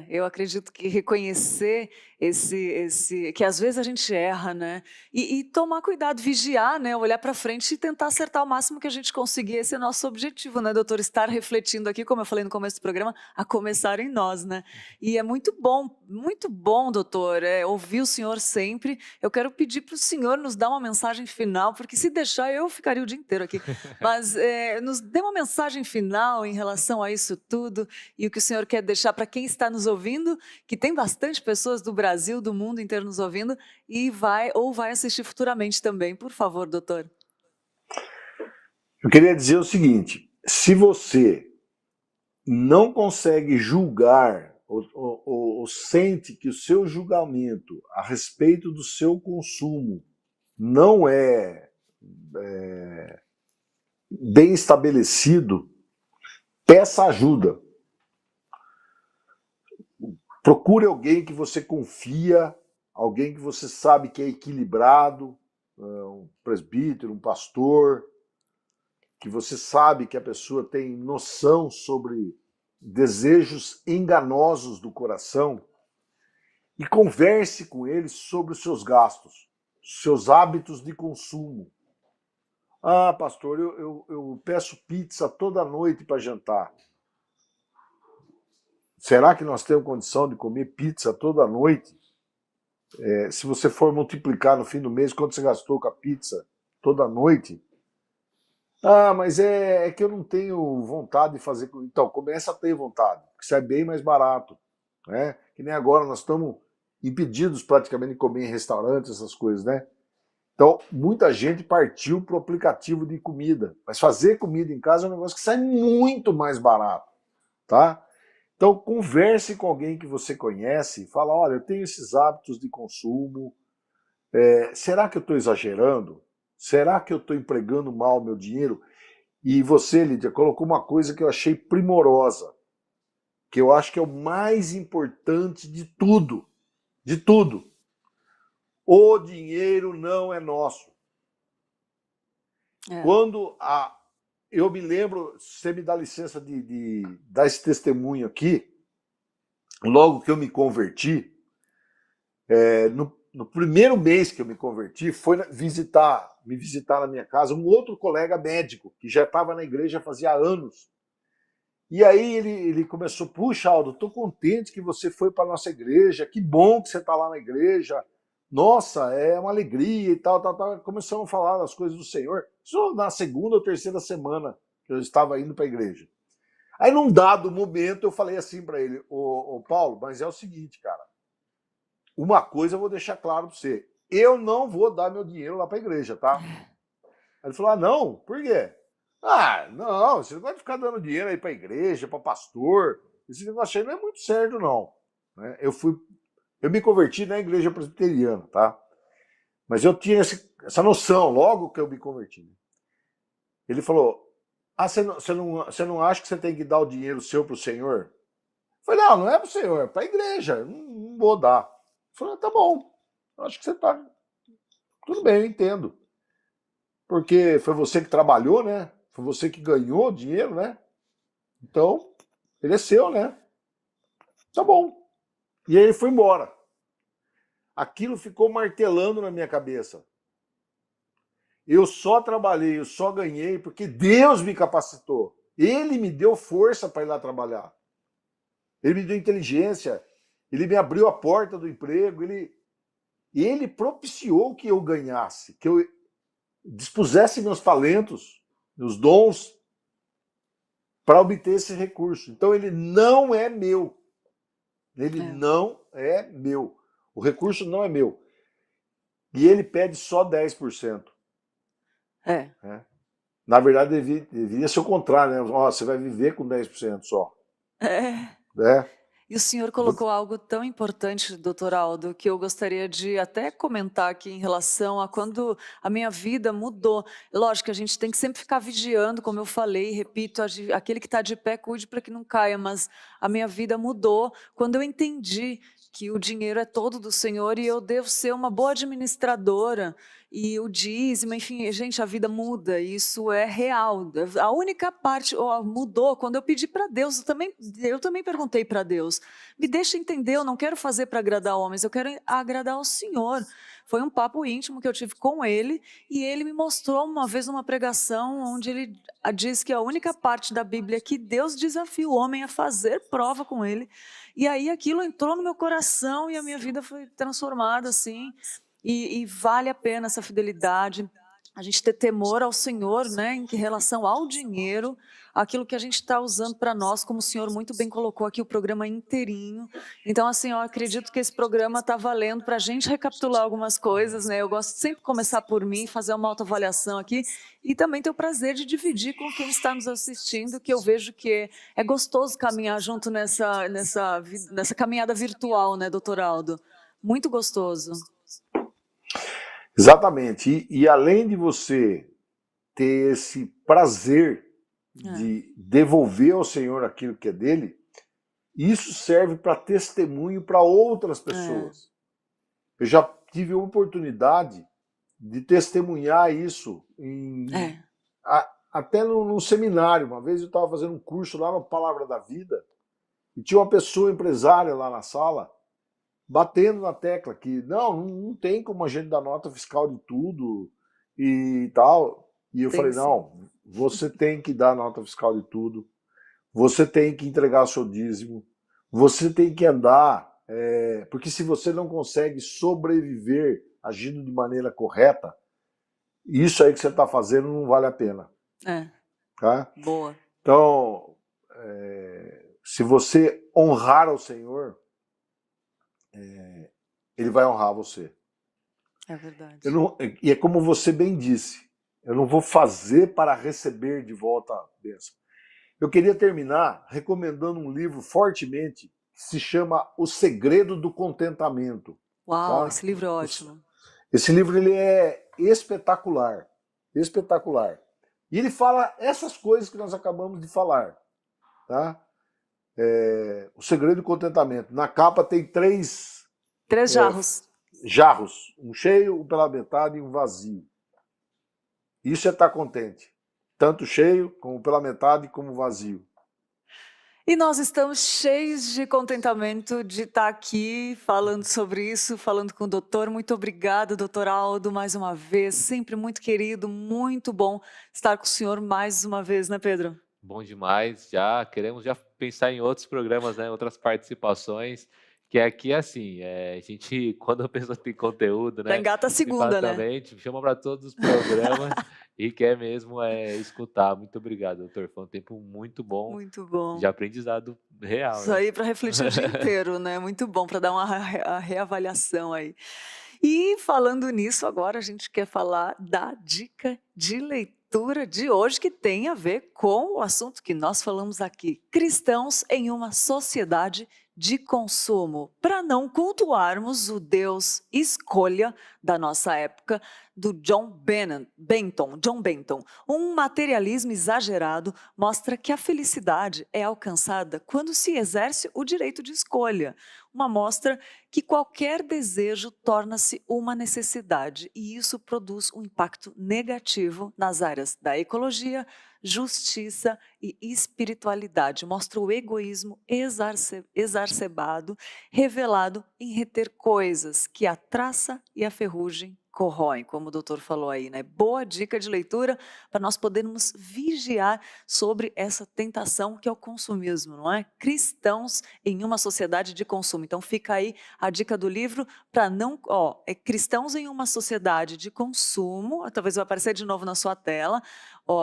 Eu acredito que reconhecer que às vezes a gente erra, né? E tomar cuidado, vigiar, né? Olhar para frente e tentar acertar o máximo que a gente conseguir. Esse é o nosso objetivo, né, doutor? Estar refletindo aqui, como eu falei no começo do programa, a começar em nós, né? E é muito bom, doutor, ouvir o senhor sempre. Eu quero pedir para o senhor nos dar uma mensagem final, porque se deixar eu ficaria o dia inteiro aqui. Mas nos dê uma mensagem final em relação a isso tudo e o que o senhor quer deixar para quem está nos ouvindo, que tem bastante pessoas do Brasil, do mundo inteiro nos ouvindo, e vai assistir futuramente também. Por favor, doutor. Eu queria dizer o seguinte: se você não consegue julgar ou sente que o seu julgamento a respeito do seu consumo não é bem estabelecido, peça ajuda. Procure alguém que você confia, alguém que você sabe que é equilibrado, um presbítero, um pastor, que você sabe que a pessoa tem noção sobre desejos enganosos do coração, e converse com ele sobre os seus gastos, seus hábitos de consumo. Ah, pastor, eu peço pizza toda noite para jantar. será que nós temos condição de comer pizza toda noite? Se você for multiplicar no fim do mês, quanto você gastou com a pizza toda noite? Ah, mas é que eu não tenho vontade de fazer. Então, começa a ter vontade, porque isso é bem mais barato. Né? Que nem agora nós estamos impedidos praticamente de comer em restaurantes, essas coisas, né? Então, muita gente partiu para o aplicativo de comida. Mas fazer comida em casa é um negócio que sai muito mais barato, tá? Então, converse com alguém que você conhece e fala, olha, eu tenho esses hábitos de consumo, será que eu estou exagerando? Será que eu estou empregando mal o meu dinheiro? E você, Lídia, colocou uma coisa que eu achei primorosa, que eu acho que é o mais importante de tudo. De tudo. O dinheiro não é nosso. É. Quando eu me lembro, você me dá licença de dar esse testemunho aqui, logo que eu me converti, no primeiro mês que eu me converti, foi me visitar na minha casa um outro colega médico, que já estava na igreja fazia anos. E aí ele começou, puxa, Aldo, estou contente que você foi para a nossa igreja, que bom que você está lá na igreja, nossa, é uma alegria e tal, tal, tal. Começamos a falar das coisas do Senhor, isso na segunda ou terceira semana que eu estava indo para a igreja. Aí num dado momento eu falei assim para ele, ô Paulo, mas é o seguinte, cara, uma coisa eu vou deixar claro para você, eu não vou dar meu dinheiro lá para a igreja, tá? Aí ele falou, ah, não, por quê? Ah, não, você não vai ficar dando dinheiro aí para a igreja, para pastor, esse negócio aí não é muito certo, não. Né? Eu me converti na igreja presbiteriana, tá? Mas eu tinha essa noção logo que eu me converti. Ele falou, ah, você não acha que você tem que dar o dinheiro seu para o Senhor? Eu falei, não, não é para o Senhor, é para a igreja, não vou dar. Ele falou, tá bom, acho que você tá, tudo bem, eu entendo. Porque foi você que trabalhou, né? Foi você que ganhou o dinheiro, né? Então, ele é seu, né? Tá bom. E aí ele foi embora. Aquilo ficou martelando na minha cabeça. Eu só trabalhei, eu só ganhei porque Deus me capacitou. Ele me deu força para ir lá trabalhar. Ele me deu inteligência. Ele me abriu a porta do emprego. Ele propiciou que eu ganhasse, que eu dispusesse meus talentos, meus dons, para obter esse recurso. Então ele não é meu. Ele não é meu. O recurso não é meu. E ele pede só 10%. É. Né? Na verdade, deveria ser o contrário, né? Ó, você vai viver com 10% só. É. Né? E o senhor colocou algo tão importante, doutor Aldo, que eu gostaria de até comentar aqui em relação a quando a minha vida mudou. Lógico que a gente tem que sempre ficar vigiando, como eu falei, repito, aquele que está de pé, cuide para que não caia, mas a minha vida mudou quando eu entendi que o dinheiro é todo do Senhor e eu devo ser uma boa administradora. E o dízimo, enfim, gente, a vida muda, isso é real. A única parte mudou quando eu pedi para Deus, eu também perguntei para Deus, me deixa entender, eu não quero fazer para agradar homens, eu quero agradar ao Senhor. Foi um papo íntimo que eu tive com ele, e ele me mostrou uma vez numa pregação, onde ele diz que a única parte da Bíblia que Deus desafia o homem a fazer prova com ele, e aí aquilo entrou no meu coração, e a minha vida foi transformada, assim. E vale a pena essa fidelidade, a gente ter temor ao Senhor, né, em relação ao dinheiro, aquilo que a gente está usando para nós, como o senhor muito bem colocou aqui o programa inteirinho. Então, assim, eu acredito que esse programa está valendo para a gente recapitular algumas coisas, né? Eu gosto de sempre começar por mim, fazer uma autoavaliação aqui e também ter o prazer de dividir com quem está nos assistindo, que eu vejo que é gostoso caminhar junto nessa caminhada virtual, né, doutor Aldo? Muito gostoso. Exatamente. E além de você ter esse prazer de devolver ao Senhor aquilo que é dele, isso serve para testemunho para outras pessoas. Eu já tive a oportunidade de testemunhar isso até no seminário. Uma vez eu estava fazendo um curso lá no Palavra da Vida e tinha uma pessoa empresária lá na sala batendo na tecla que não tem como a gente dar nota fiscal de tudo e tal. E eu falei, não, você tem que dar nota fiscal de tudo, você tem que entregar o seu dízimo, você tem que andar, porque se você não consegue sobreviver agindo de maneira correta, isso aí que você está fazendo não vale a pena, É, tá? boa. Então, se você honrar ao Senhor, Ele vai honrar você. É verdade. E é como você bem disse, eu não vou fazer para receber de volta a bênção. Eu queria terminar recomendando um livro fortemente que se chama O Segredo do Contentamento. Uau, Tá? esse livro é ótimo. Esse livro ele é espetacular, espetacular. E ele fala essas coisas que nós acabamos de falar. Tá? O Segredo do Contentamento. Na capa tem 3 3 jarros. jarros, um cheio, um pela metade e um vazio. Isso é estar contente. Tanto cheio, como pela metade, como vazio. E nós estamos cheios de contentamento de estar aqui falando sobre isso, falando com o doutor. Muito obrigada, doutor Aldo, mais uma vez. Sempre muito querido, muito bom estar com o senhor mais uma vez, né, Pedro? Bom demais, queremos pensar em outros programas, né, outras participações, que aqui assim, a gente, quando a pessoa tem conteúdo, Já né, engata a segunda, né? exatamente, chama para todos os programas e quer mesmo escutar. Muito obrigado, doutor, foi um tempo muito bom Muito de bom. aprendizado real, Isso né? aí para refletir o dia inteiro, né? Muito bom para dar uma reavaliação aí. E falando nisso, agora a gente quer falar da dica de leitura de hoje, que tem a ver com o assunto que nós falamos aqui: cristãos em uma sociedade de consumo, para não cultuarmos o Deus escolha da nossa época, do John Benton. Um materialismo exagerado mostra que a felicidade é alcançada quando se exerce o direito de escolha. Uma mostra que qualquer desejo torna-se uma necessidade e isso produz um impacto negativo nas áreas da ecologia, justiça e espiritualidade. Mostra o egoísmo exacerbado, revelado em reter coisas que a traça e a ferrugem corroem, como o doutor falou aí, né? Boa dica de leitura para nós podermos vigiar sobre essa tentação que é o consumismo, não é? Cristãos em uma sociedade de consumo. Então fica aí a dica do livro para não, cristãos em uma sociedade de consumo, talvez vai aparecer de novo na sua tela,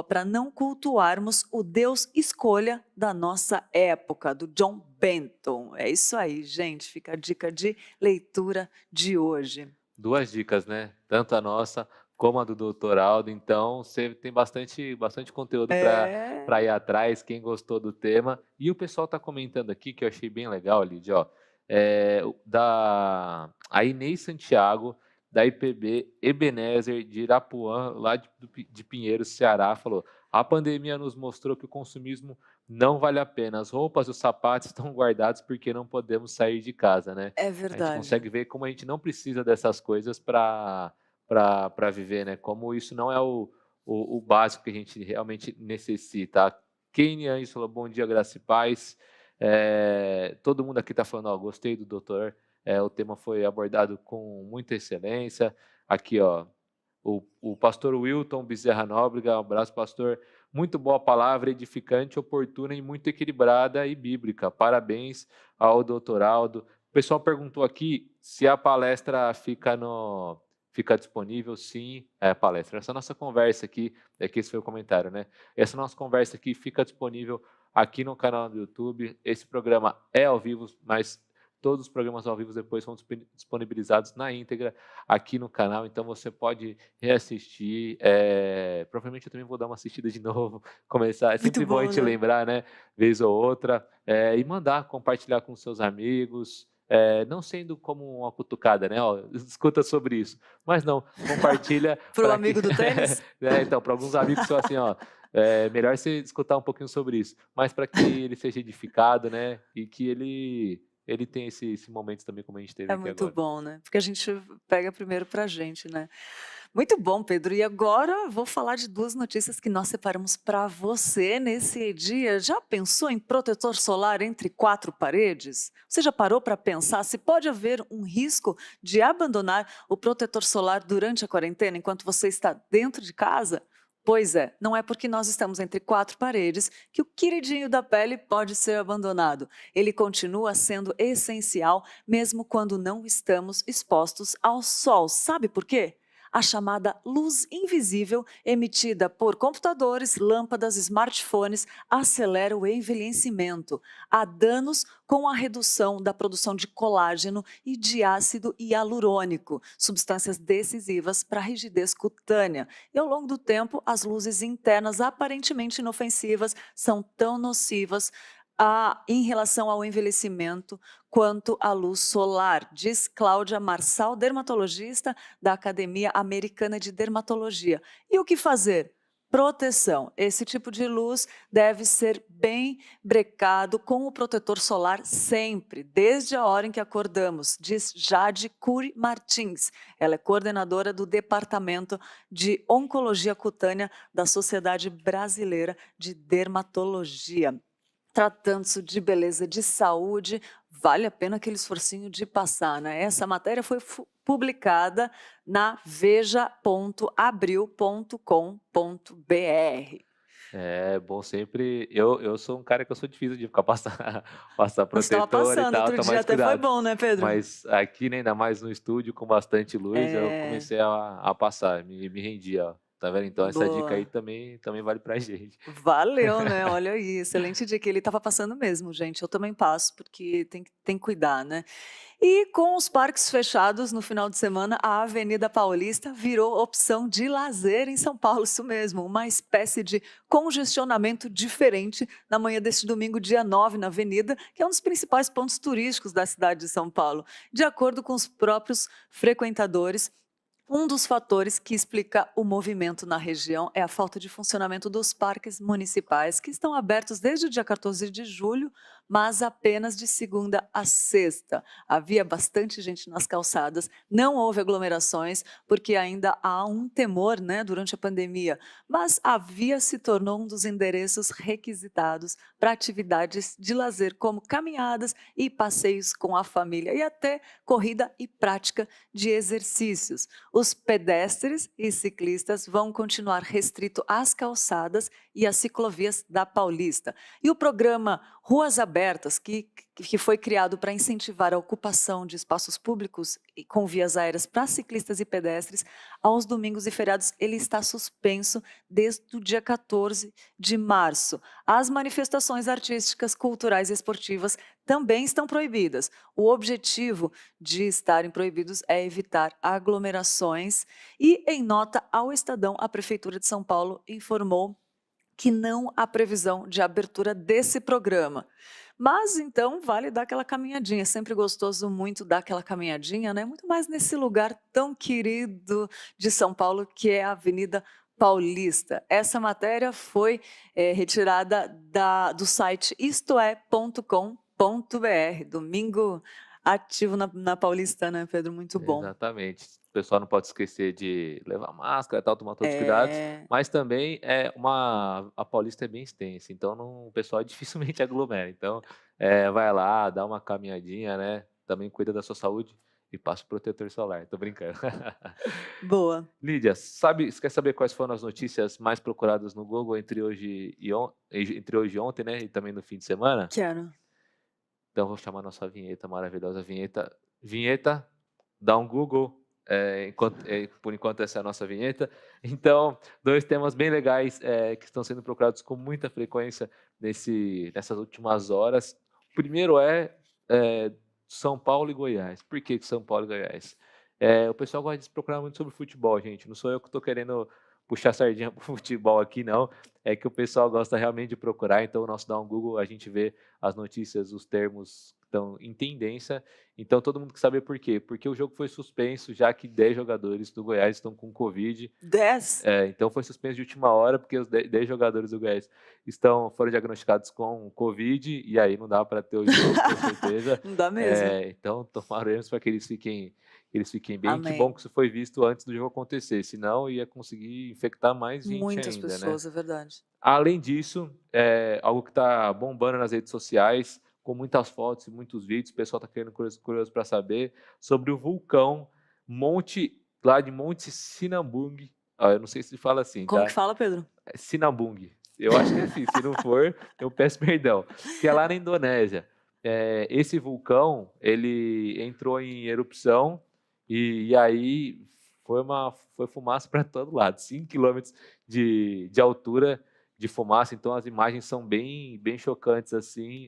para não cultuarmos o Deus escolha da nossa época, do John Benton. É isso aí, gente, fica a dica de leitura de hoje. 2 dicas, né? Tanto a nossa como a do doutor Aldo. Então, você tem bastante conteúdo para ir atrás, quem gostou do tema. E o pessoal está comentando aqui, que eu achei bem legal, Lídia, a Inês Santiago, da IPB Ebenezer de Irapuã, lá de Pinheiros, Ceará, falou: a pandemia nos mostrou que o consumismo não vale a pena. As roupas e os sapatos estão guardados porque não podemos sair de casa, né? É A gente verdade. consegue ver como a gente não precisa dessas coisas para viver, né? Como isso não é o básico que a gente realmente necessita. A Kenia Anjos falou: bom dia, graça e paz. Todo mundo aqui está falando: ó, gostei do doutor, o tema foi abordado com muita excelência. Aqui, ó, o pastor Wilton Bezerra Nóbrega, um abraço, pastor. Muito boa palavra, edificante, oportuna e muito equilibrada e bíblica. Parabéns ao doutor Aldo. O pessoal perguntou aqui se a palestra fica disponível. Sim, a palestra. Essa nossa conversa aqui, que esse foi o comentário, né? Essa nossa conversa aqui fica disponível aqui no canal do YouTube. Esse programa é ao vivo, mas todos os programas ao vivo depois são disponibilizados na íntegra aqui no canal, então você pode reassistir. Provavelmente eu também vou dar uma assistida de novo, começar. É sempre bom a gente lembrar, né? Vez ou outra, e compartilhar com seus amigos. Não sendo como uma cutucada, né? Escuta sobre isso. Mas não, compartilha. Para o amigo do tênis? Então, para alguns amigos são assim, melhor você escutar um pouquinho sobre isso. Mas para que ele seja edificado, né? E que ele tem esse momento também, como a gente teve aqui agora. É muito bom, né? Porque a gente pega primeiro para a gente, né? Muito bom, Pedro. E agora vou falar de 2 notícias que nós separamos para você nesse dia. Já pensou em protetor solar entre 4 paredes? Você já parou para pensar se pode haver um risco de abandonar o protetor solar durante a quarentena, enquanto você está dentro de casa? Pois é, não é porque nós estamos entre quatro paredes que o queridinho da pele pode ser abandonado. Ele continua sendo essencial mesmo quando não estamos expostos ao sol. Sabe por quê? A chamada luz invisível emitida por computadores, lâmpadas, smartphones acelera o envelhecimento. Há danos com a redução da produção de colágeno e de ácido hialurônico, substâncias decisivas para a rigidez cutânea. E ao longo do tempo, as luzes internas aparentemente inofensivas são tão nocivas em relação ao envelhecimento quanto à luz solar, diz Cláudia Marçal, dermatologista da Academia Americana de Dermatologia. E o que fazer? Proteção. Esse tipo de luz deve ser bem brecado com o protetor solar sempre, desde a hora em que acordamos, diz Jade Cury Martins. Ela é coordenadora do Departamento de Oncologia Cutânea da Sociedade Brasileira de Dermatologia. Tratando-se de beleza, de saúde, vale a pena aquele esforcinho de passar, né? Essa matéria foi publicada na veja.abril.com.br. É bom sempre. Eu sou um cara que eu sou difícil de ficar passar Você estava protetor e passando, tal, outro tá dia mais até foi cuidado. bom, né, Pedro? Mas aqui, né, ainda mais no estúdio com bastante luz, eu É, comecei a passar, me rendi, ó. Tá vendo? Então essa dica aí boa. também vale pra gente. Valeu, né? Olha aí, excelente dica. Ele estava passando mesmo, gente. Eu também passo, porque tem que cuidar, né? E com os parques fechados no final de semana, a Avenida Paulista virou opção de lazer em São Paulo, isso mesmo, uma espécie de congestionamento diferente na manhã deste domingo, dia 9, na Avenida, que é um dos principais pontos turísticos da cidade de São Paulo. De acordo com os próprios frequentadores, um dos fatores que explica o movimento na região é a falta de funcionamento dos parques municipais, que estão abertos desde o dia 14 de julho, mas apenas de segunda a sexta. Havia bastante gente nas calçadas, não houve aglomerações, porque ainda há um temor, né, durante a pandemia, mas a via se tornou um dos endereços requisitados para atividades de lazer, como caminhadas e passeios com a família, e até corrida e prática de exercícios. Os pedestres e ciclistas vão continuar restrito às calçadas e às ciclovias da Paulista. E o programa Ruas Abertas, que foi criado para incentivar a ocupação de espaços públicos e com vias aéreas para ciclistas e pedestres, aos domingos e feriados, ele está suspenso desde o dia 14 de março. As manifestações artísticas, culturais e esportivas também estão proibidas. O objetivo de estarem proibidos é evitar aglomerações e, em nota ao Estadão, a Prefeitura de São Paulo informou que não há previsão de abertura desse programa. Mas então vale dar aquela caminhadinha, é sempre gostoso muito dar aquela caminhadinha, né? Muito mais nesse lugar tão querido de São Paulo que é a Avenida Paulista. Essa matéria foi retirada do site istoé.com.br. Domingo ativo na Paulista, né, Pedro? Muito bom. Exatamente. O pessoal não pode esquecer de levar máscara e tal, tomar todos os cuidados, É, mas também a Paulista é bem extensa, então o pessoal dificilmente aglomera. Então, vai lá, dá uma caminhadinha, né? Também cuida da sua saúde e passa o protetor solar. Tô brincando. boa. Lídia, você quer saber quais foram as notícias mais procuradas no Google entre hoje e ontem, né? E também no fim de semana? Quero. Então, vou chamar nossa vinheta, maravilhosa vinheta. Vinheta, dá um Google, por enquanto essa é a nossa vinheta. Então, dois temas bem legais que estão sendo procurados com muita frequência nessas últimas horas. O primeiro é São Paulo e Goiás. Por que São Paulo e Goiás? O pessoal gosta de se procurar muito sobre futebol, gente. Não sou eu que estou querendo puxar sardinha para o futebol aqui, não. É que o pessoal gosta realmente de procurar. Então, o nosso Dá um Google, a gente vê as notícias, os termos que estão em tendência. Então, todo mundo quer saber por quê. Porque o jogo foi suspenso, já que 10 jogadores do Goiás estão com Covid. 10? Então, foi suspenso de última hora, porque os 10 jogadores do Goiás foram diagnosticados com Covid, e aí não dá para ter o jogo, com certeza. Não dá mesmo. Então, tomaremos para que eles fiquem bem. Que bom Amém. que isso foi visto antes do jogo acontecer, senão ia conseguir infectar mais gente Muitas ainda, né? pessoas, é verdade. Além disso, algo que está bombando nas redes sociais, com muitas fotos e muitos vídeos, o pessoal está querendo curioso para saber sobre o vulcão lá de Monte Sinabung, Ó, eu não sei se fala assim, Como que tá? fala, Pedro? É Sinabung. Eu acho que é assim, se não for, eu peço perdão. Que é lá na Indonésia. Esse vulcão, ele entrou em erupção e aí foi fumaça para todo lado, 5 quilômetros de altura de fumaça, então as imagens são bem chocantes assim,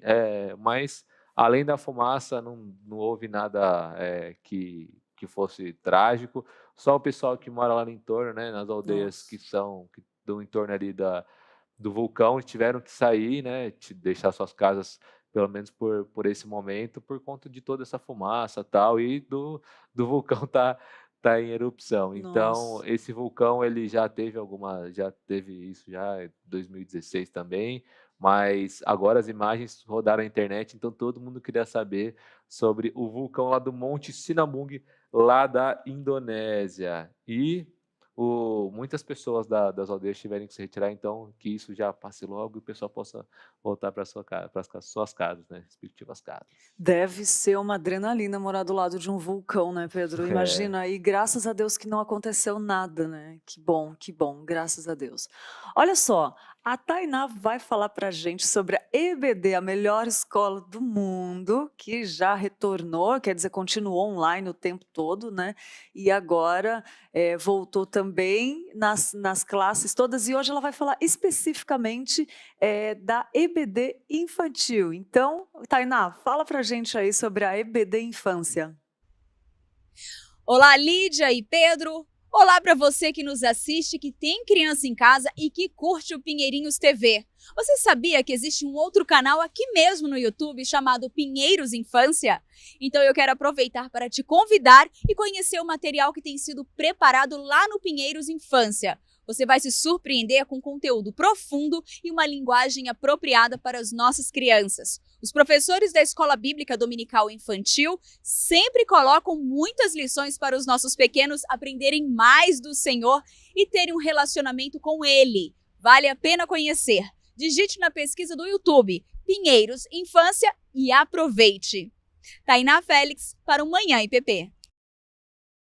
mas além da fumaça não houve nada que fosse trágico, só o pessoal que mora lá no entorno, né, nas aldeias Nossa. que do entorno ali do vulcão tiveram que sair, né, deixar suas casas pelo menos por esse momento, por conta de toda essa fumaça tal e do vulcão tá em erupção. Então, Nossa. esse vulcão ele já teve isso já em 2016 também, mas agora as imagens rodaram na internet, então todo mundo queria saber sobre o vulcão lá do Monte Sinabung, lá da Indonésia. E muitas pessoas das aldeias tiverem que se retirar, então que isso já passe logo e o pessoal possa voltar para as suas casas, né? Respectivas casas. Deve ser uma adrenalina morar do lado de um vulcão, né, Pedro? É, Imagina, e graças a Deus que não aconteceu nada, né? Que bom, graças a Deus. Olha só, a Tainá vai falar pra gente sobre a EBD, a melhor escola do mundo, que já retornou, quer dizer, continuou online o tempo todo, né? E agora voltou também nas classes todas, e hoje ela vai falar especificamente da EBD infantil. Então, Tainá, fala pra gente aí sobre a EBD Infância. Olá, Lídia e Pedro. Olá para você que nos assiste, que tem criança em casa e que curte o Pinheirinhos TV. Você sabia que existe um outro canal aqui mesmo no YouTube chamado Pinheiros Infância? Então eu quero aproveitar para te convidar e conhecer o material que tem sido preparado lá no Pinheiros Infância. Você vai se surpreender com conteúdo profundo e uma linguagem apropriada para as nossas crianças. Os professores da Escola Bíblica Dominical Infantil sempre colocam muitas lições para os nossos pequenos aprenderem mais do Senhor e terem um relacionamento com Ele. Vale a pena conhecer. Digite na pesquisa do YouTube Pinheiros Infância e aproveite. Tainá Félix para o Manhã IPP.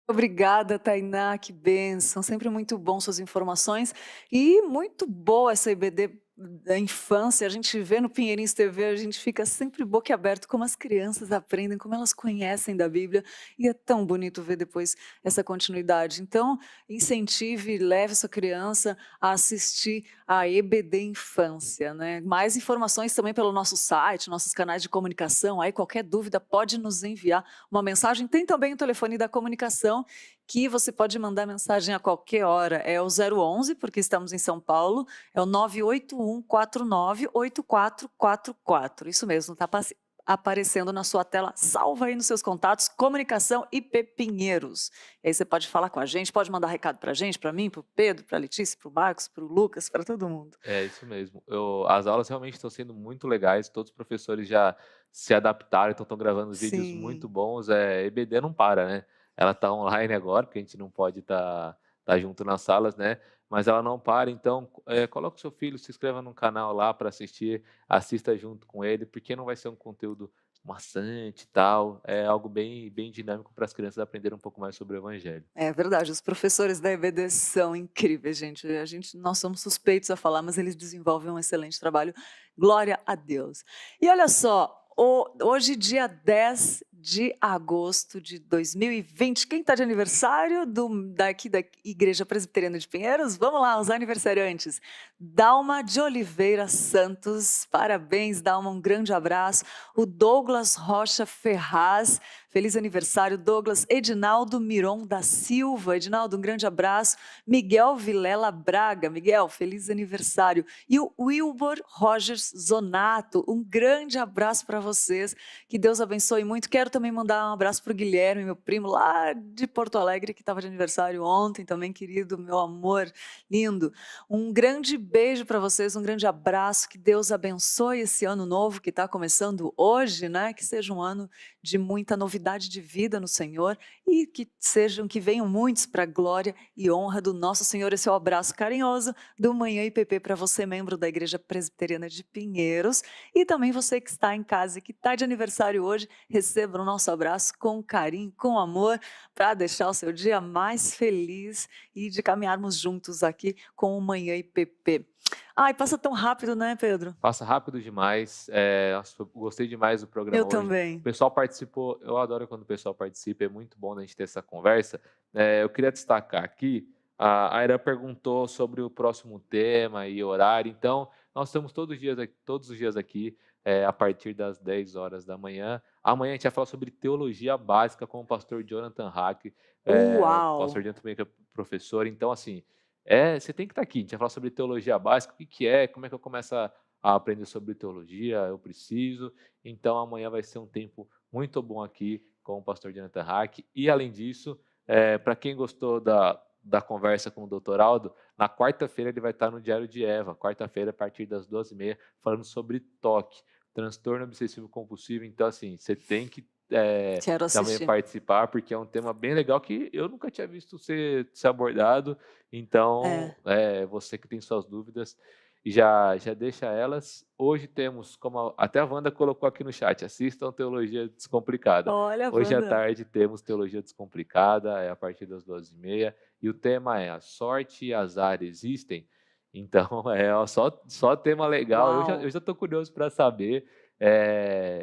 Obrigada, Tainá, que bênção. Sempre muito bom suas informações e muito boa essa EBD da infância. A gente vê no Pinheirinhos TV, a gente fica sempre boquiaberto como as crianças aprendem, como elas conhecem da Bíblia e é tão bonito ver depois essa continuidade. Então, incentive, leve sua criança a assistir a EBD Infância, né? Mais informações também pelo nosso site, nossos canais de comunicação. Aí qualquer dúvida pode nos enviar uma mensagem. Tem também o telefone da comunicação, que você pode mandar mensagem a qualquer hora. É o 011, porque estamos em São Paulo, é o 981498444. Isso mesmo, está aparecendo na sua tela. Salva aí nos seus contatos, Comunicação IP Pinheiros. E aí você pode falar com a gente, pode mandar recado para a gente, para mim, para o Pedro, para a Letícia, para o Marcos, para o Lucas, para todo mundo. é isso mesmo. As aulas realmente estão sendo muito legais, todos os professores já se adaptaram, então estão gravando vídeos muito Sim. bons. EBD não para, né? Ela está online agora, porque a gente não pode tá junto nas salas, né? Mas ela não para, então coloca o seu filho, se inscreva no canal lá para assistir, assista junto com ele, porque não vai ser um conteúdo maçante e tal, é algo bem dinâmico para as crianças aprenderem um pouco mais sobre o Evangelho. É verdade, os professores da EBD são incríveis, gente. Nós somos suspeitos a falar, mas eles desenvolvem um excelente trabalho. Glória a Deus. E olha só, hoje, dia 10 de agosto de 2020, quem está de aniversário daqui da Igreja Presbiteriana de Pinheiros? Vamos lá, os aniversariantes. Dalma de Oliveira Santos, parabéns, Dalma, um grande abraço. O Douglas Rocha Ferraz, feliz aniversário, Douglas. Edinaldo Miron da Silva, Edinaldo, um grande abraço. Miguel Vilela Braga, Miguel, feliz aniversário. E o Wilbur Rogers Zonato, um grande abraço para vocês, que Deus abençoe muito. Quero também mandar um abraço para o Guilherme, meu primo lá de Porto Alegre, que estava de aniversário ontem também, querido, meu amor, lindo. Um grande beijo para vocês, um grande abraço, que Deus abençoe esse ano novo que está começando hoje, né? Que seja um ano de muita novidade de vida no Senhor e que venham muitos para a glória e honra do nosso Senhor. Esse é o abraço carinhoso do Manhã IPP para você, membro da Igreja Presbiteriana de Pinheiros, e também você que está em casa e que está de aniversário hoje, receba o nosso abraço com carinho, com amor, para deixar o seu dia mais feliz e de caminharmos juntos aqui com o Manhã IPP. Ai, passa tão rápido, né, Pedro? Passa rápido demais. Nossa, eu gostei demais do programa Eu hoje. também. O pessoal participou, eu adoro quando o pessoal participa, é muito bom a gente ter essa conversa. Eu queria destacar aqui, a Aira perguntou sobre o próximo tema e horário, então nós estamos todos os dias aqui, a partir das 10 horas da manhã. Amanhã a gente vai falar sobre teologia básica com o pastor Jonathan Hack, o pastor Uau! Jonathan também que é professor, então assim, você tem que estar aqui, a gente vai falar sobre teologia básica, o que que é, como é que eu começo a aprender sobre teologia, eu preciso. Então amanhã vai ser um tempo muito bom aqui com o pastor Jonathan Hack. E além disso, para quem gostou da conversa com o Dr. Aldo, na quarta-feira ele vai estar no Diário de Eva, quarta-feira a partir das 12h30, falando sobre TOC, transtorno obsessivo compulsivo. Então assim, você tem que Quero também assistir. participar, porque é um tema bem legal que eu nunca tinha visto ser abordado. Então, você que tem suas dúvidas, já deixa elas. Hoje temos, como até a Wanda colocou aqui no chat, assistam Teologia Descomplicada. Olha, Hoje à Wanda. tarde temos Teologia Descomplicada, a partir das 12h30, e o tema é: a sorte e azar existem? Então, só tema legal. Uau. Eu já estou curioso para saber.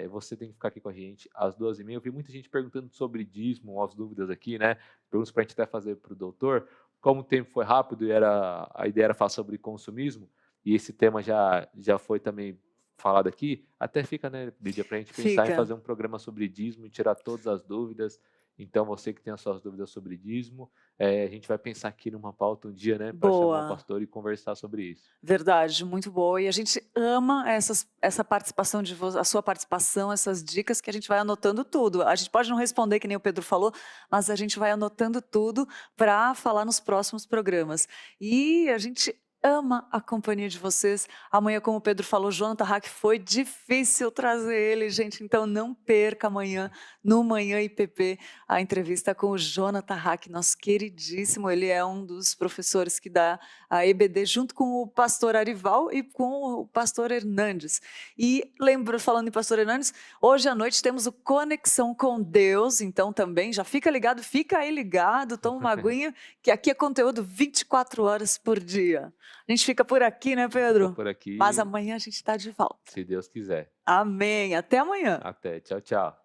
Você tem que ficar aqui com a gente às 12h30. Eu vi muita gente perguntando sobre dízimo, as dúvidas aqui, né? Perguntas para a gente até fazer para o doutor. Como o tempo foi rápido e a ideia era falar sobre consumismo, e esse tema já foi também falado aqui, até fica, né, Lídia, para a gente pensar em Fica. fazer um programa sobre dízimo e tirar todas as dúvidas. Então, você que tem as suas dúvidas sobre dízimo, a gente vai pensar aqui numa pauta um dia, né, para chamar o Boa. pastor e conversar sobre isso. Verdade, muito boa. E a gente ama essa participação a sua participação, essas dicas que a gente vai anotando tudo. A gente pode não responder, que nem o Pedro falou, mas a gente vai anotando tudo para falar nos próximos programas. E a gente ama a companhia de vocês. Amanhã, como o Pedro falou, Jonathan Hack, foi difícil trazer ele, gente. Então não perca amanhã, no Manhã IPP, a entrevista com o Jonathan Hack, nosso queridíssimo. Ele é um dos professores que dá a EBD junto com o pastor Arival e com o pastor Hernandes. E falando em pastor Hernandes, hoje à noite temos o Conexão com Deus, então também já fica ligado, fica aí ligado, toma uma aguinha, que aqui é conteúdo 24 horas por dia. A gente fica por aqui, né, Pedro? Fica por aqui. Mas amanhã a gente está de volta. Se Deus quiser. Amém. Até amanhã. Até. Tchau, tchau.